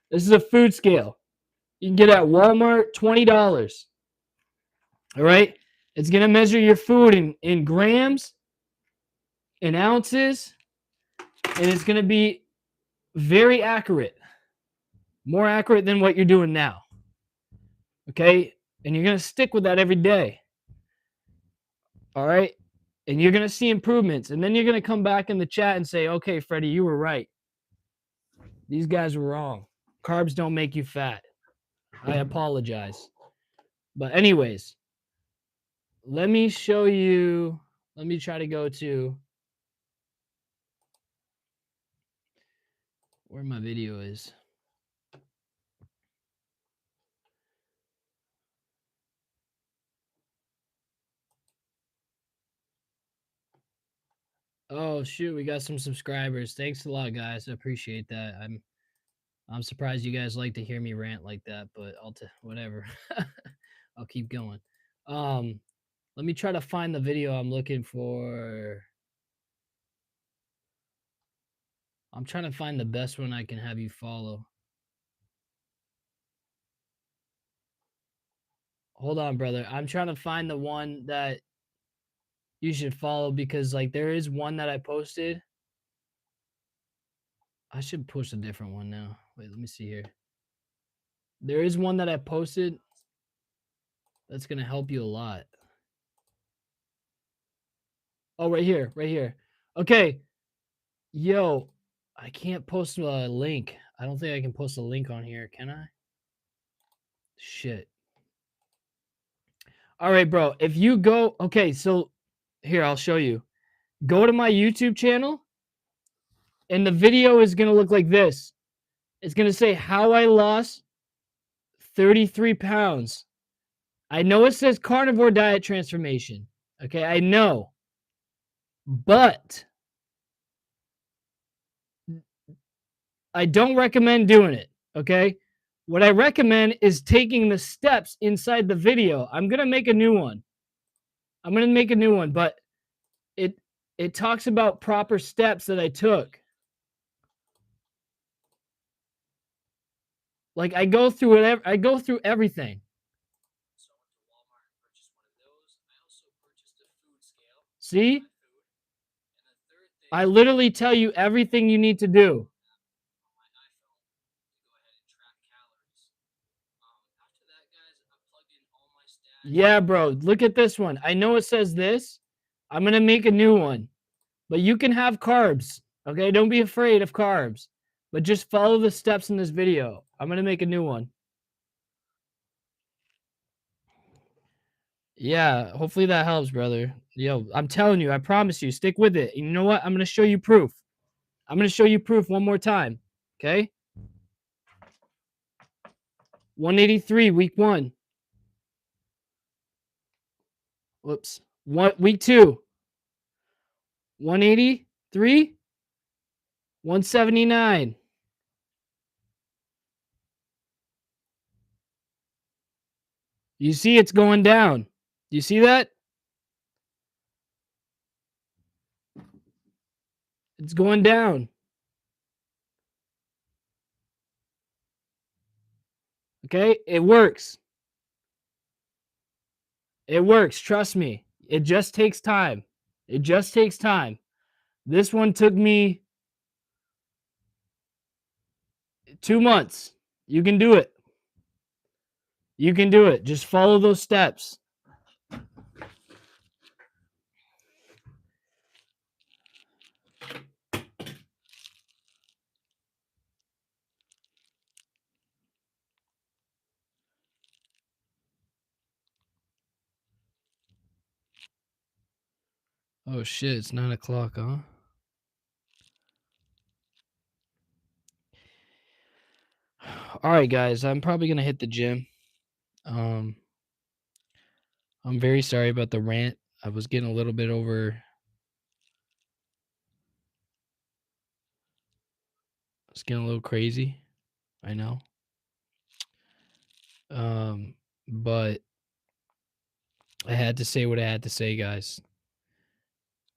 This is a food scale. You can get it at Walmart, $20. All right? It's going to measure your food in grams in ounces, and it's going to be very accurate, more accurate than what you're doing now. Okay? And you're going to stick with that every day. All right? And you're going to see improvements. And then you're going to come back in the chat and say, okay, Freddie, you were right. These guys were wrong. Carbs don't make you fat. I apologize. But anyways, let me show you. Let me try to go to where my video is. Oh shoot, we got some subscribers. Thanks a lot, guys. I appreciate that. I'm surprised you guys like to hear me rant like that, but whatever. I'll keep going. Let me try to find the video I'm looking for. I'm trying to find the best one I can have you follow. Hold on, brother. I'm trying to find the one that you should follow because like there is one that I posted. I should post a different one now. Wait, let me see here. There is one that I posted that's going to help you a lot. Oh, right here, right here. Okay. Yo, I can't post a link. I don't think I can post a link on here, can I? Shit. All right, bro. If you go, okay, so here, I'll show you. Go to my YouTube channel, and the video is going to look like this. It's going to say how I lost 33 pounds. I know it says carnivore diet transformation. Okay, I know. But I don't recommend doing it. Okay. What I recommend is taking the steps inside the video. I'm going to make a new one. But it talks about proper steps that I took. Like I go through whatever, I go through everything. See? I literally tell you everything you need to do. Yeah, bro. Look at this one. I know it says this. I'm going to make a new one. But you can have carbs. Okay? Don't be afraid of carbs. But just follow the steps in this video. I'm going to make a new one. Yeah, hopefully that helps, brother. Yo, I'm telling you, I promise you, stick with it. And you know what? I'm going to show you proof. I'm going to show you proof one more time. Okay? 183, week 1. Whoops. Week 2. 183. 179. You see it's going down. Do you see that? It's going down. Okay? It works. It works. Trust me. It just takes time. It just takes time. This one took me 2 months. You can do it. You can do it. Just follow those steps. Oh shit, it's 9 o'clock, huh? All right, guys, I'm probably gonna hit the gym. I'm very sorry about the rant. I was getting a little bit over. It's getting a little crazy. I know. But I had to say what I had to say, guys,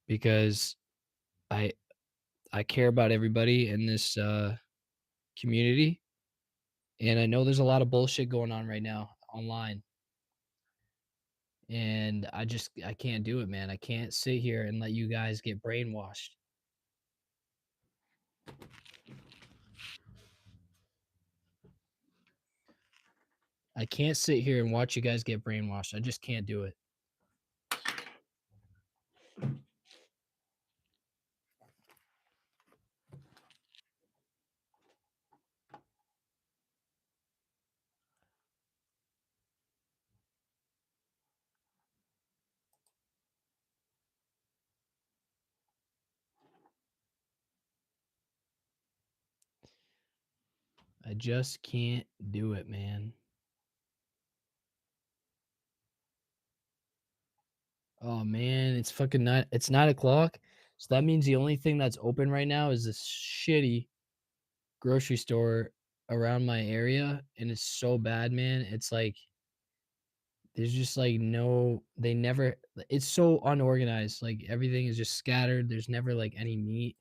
because I care about everybody in this community, and I know there's a lot of bullshit going on right now online. And I can't do it, man. I can't sit here and let you guys get brainwashed. I can't sit here and watch you guys get brainwashed. I just can't do it. I just can't do it, man. Oh man, it's fucking nine. It's 9 o'clock. So that means the only thing that's open right now is this shitty grocery store around my area, and it's so bad, man. It's like there's just like no, they never. It's so unorganized. Like everything is just scattered. There's never like any meat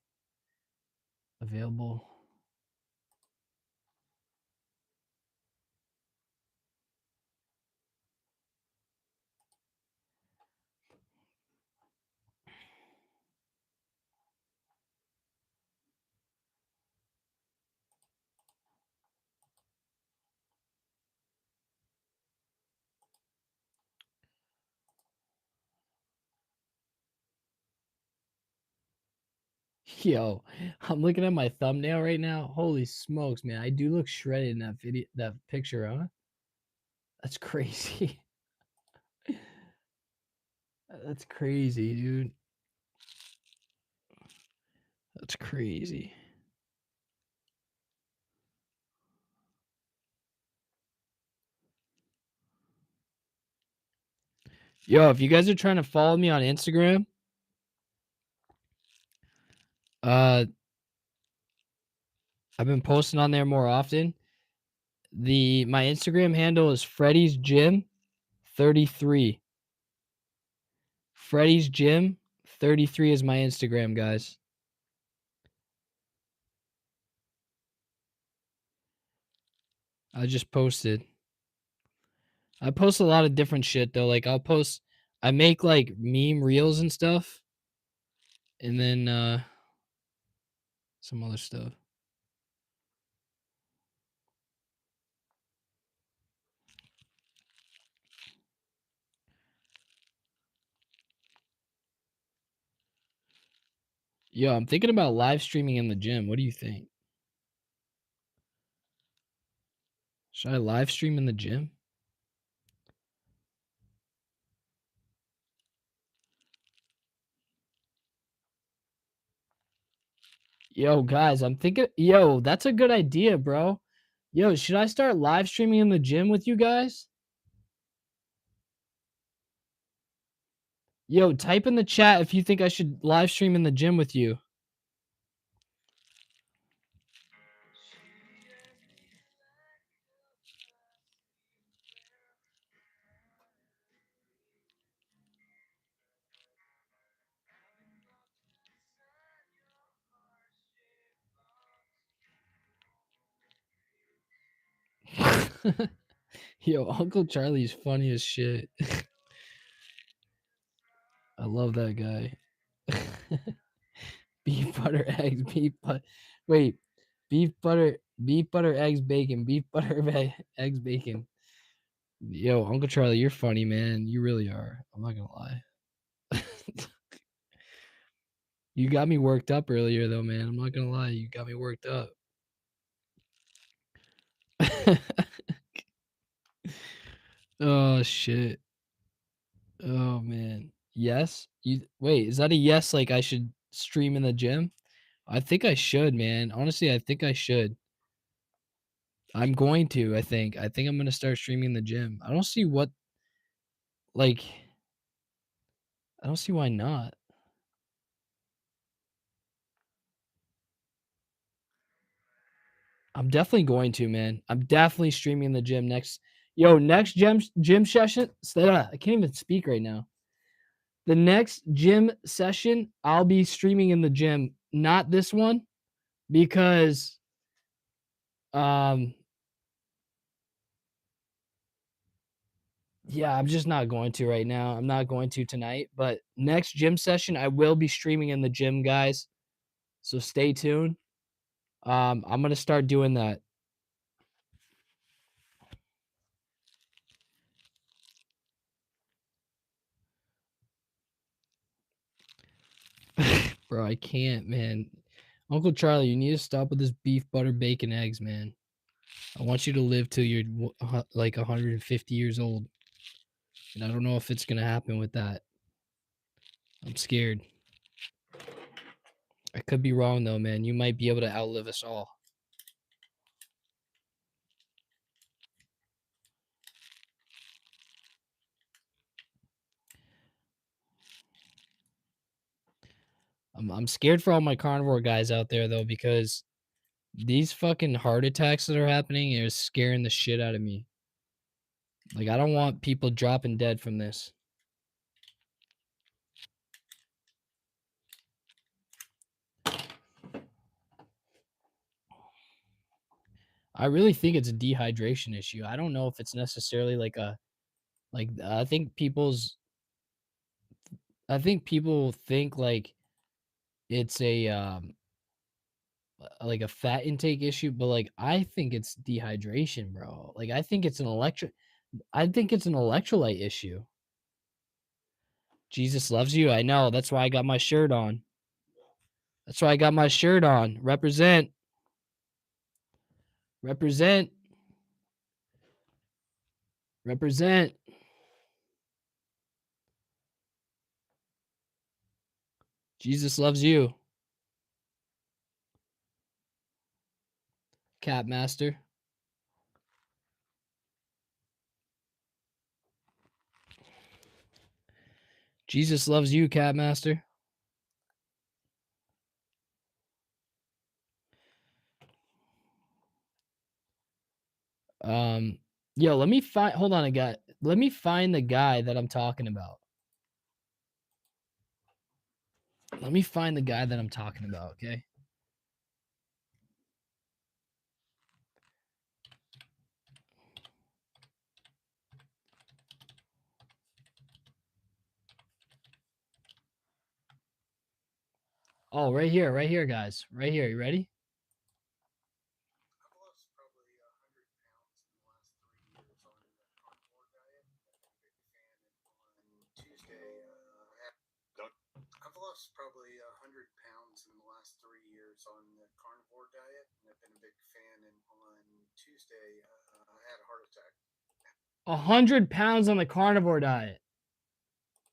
available. Yo, I'm looking at my thumbnail right now. Holy smokes, man. I do look shredded in that video, that picture, huh? That's crazy. That's crazy, dude. That's crazy. Yo, if you guys are trying to follow me on Instagram, uh I've been posting on there more often. My Instagram handle is Freddy's Gym 33. Freddy's Gym 33 is my Instagram, guys. I just posted. I post a lot of different shit though. Like I make like meme reels and stuff. And then some other stuff. Yo, I'm thinking about live streaming in the gym. What do you think? Should I live stream in the gym? Yo, guys, I'm thinking, yo, that's a good idea, bro. Yo, should I start live streaming in the gym with you guys? Yo, type in the chat if you think I should live stream in the gym with you. Yo, Uncle Charlie's funny as shit. I love that guy. Beef butter eggs, wait, beef butter eggs bacon, beef butter eggs bacon. Yo, Uncle Charlie, you're funny, man. You really are. I'm not gonna lie. You got me worked up earlier, though, man. I'm not gonna lie. You got me worked up. Oh shit. Oh man. Yes. You wait. Is that a yes? Like I should stream in the gym? I think I should, man. Honestly, I think I should. I'm going to. I think I'm gonna start streaming in the gym. I don't see what like. I don't see why not. I'm definitely going to, man. I'm definitely streaming in the gym next. Yo, next gym session. I can't even speak right now. The next gym session, I'll be streaming in the gym. Not this one, because um Yeah, I'm just not going to right now. I'm not going to tonight, but next gym session, I will be streaming in the gym, guys. So stay tuned. I'm gonna start doing that. Bro, I can't, man. Uncle Charlie, you need to stop with this beef, butter, bacon, eggs, man. I want you to live till you're like 150 years old. And I don't know if it's gonna happen with that. I'm scared. I could be wrong though, man. You might be able to outlive us all. I'm scared for all my carnivore guys out there though, because these fucking heart attacks that are happening are scaring the shit out of me. Like, I don't want people dropping dead from this. I really think it's a dehydration issue. I don't know if it's necessarily like a like I think people think like it's a like a fat intake issue, but like I think it's dehydration, bro. Like I think it's an electrolyte issue. Jesus loves you. I know. That's why I got my shirt on. That's why I got my shirt on. Represent. Represent. Represent. Jesus loves you. Cat Master. Jesus loves you, Cat Master. Yo, let me find hold on a guy. Let me find the guy that I'm talking about. Let me find the guy that I'm talking about, okay? Oh, right here, guys. Right here. You ready? I've lost probably 100 pounds in the last 3 years on the carnivore diet, and I've been a big fan. And on Tuesday, I had a heart attack. 100 pounds on the carnivore diet.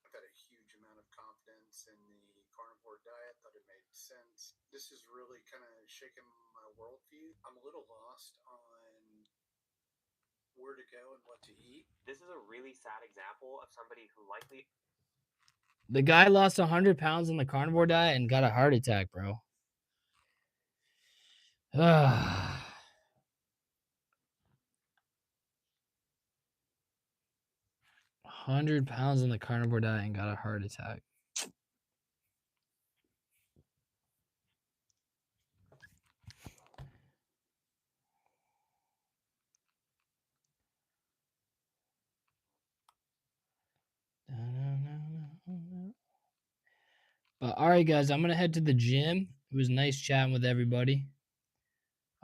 I've got a huge amount of confidence in the carnivore diet, thought it made sense. This is really kind of shaking my worldview. I'm a little lost on where to go and what to eat. This is a really sad example of somebody who likely The guy lost 100 pounds on the carnivore diet and got a heart attack, bro. 100 pounds on the carnivore diet and got a heart attack. But all right, guys, I'm gonna head to the gym. It was nice chatting with everybody.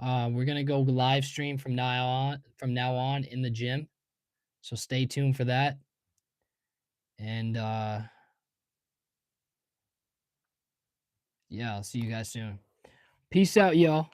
We're gonna go live stream from now on in the gym. So stay tuned for that. And yeah, I'll see you guys soon. Peace out, y'all.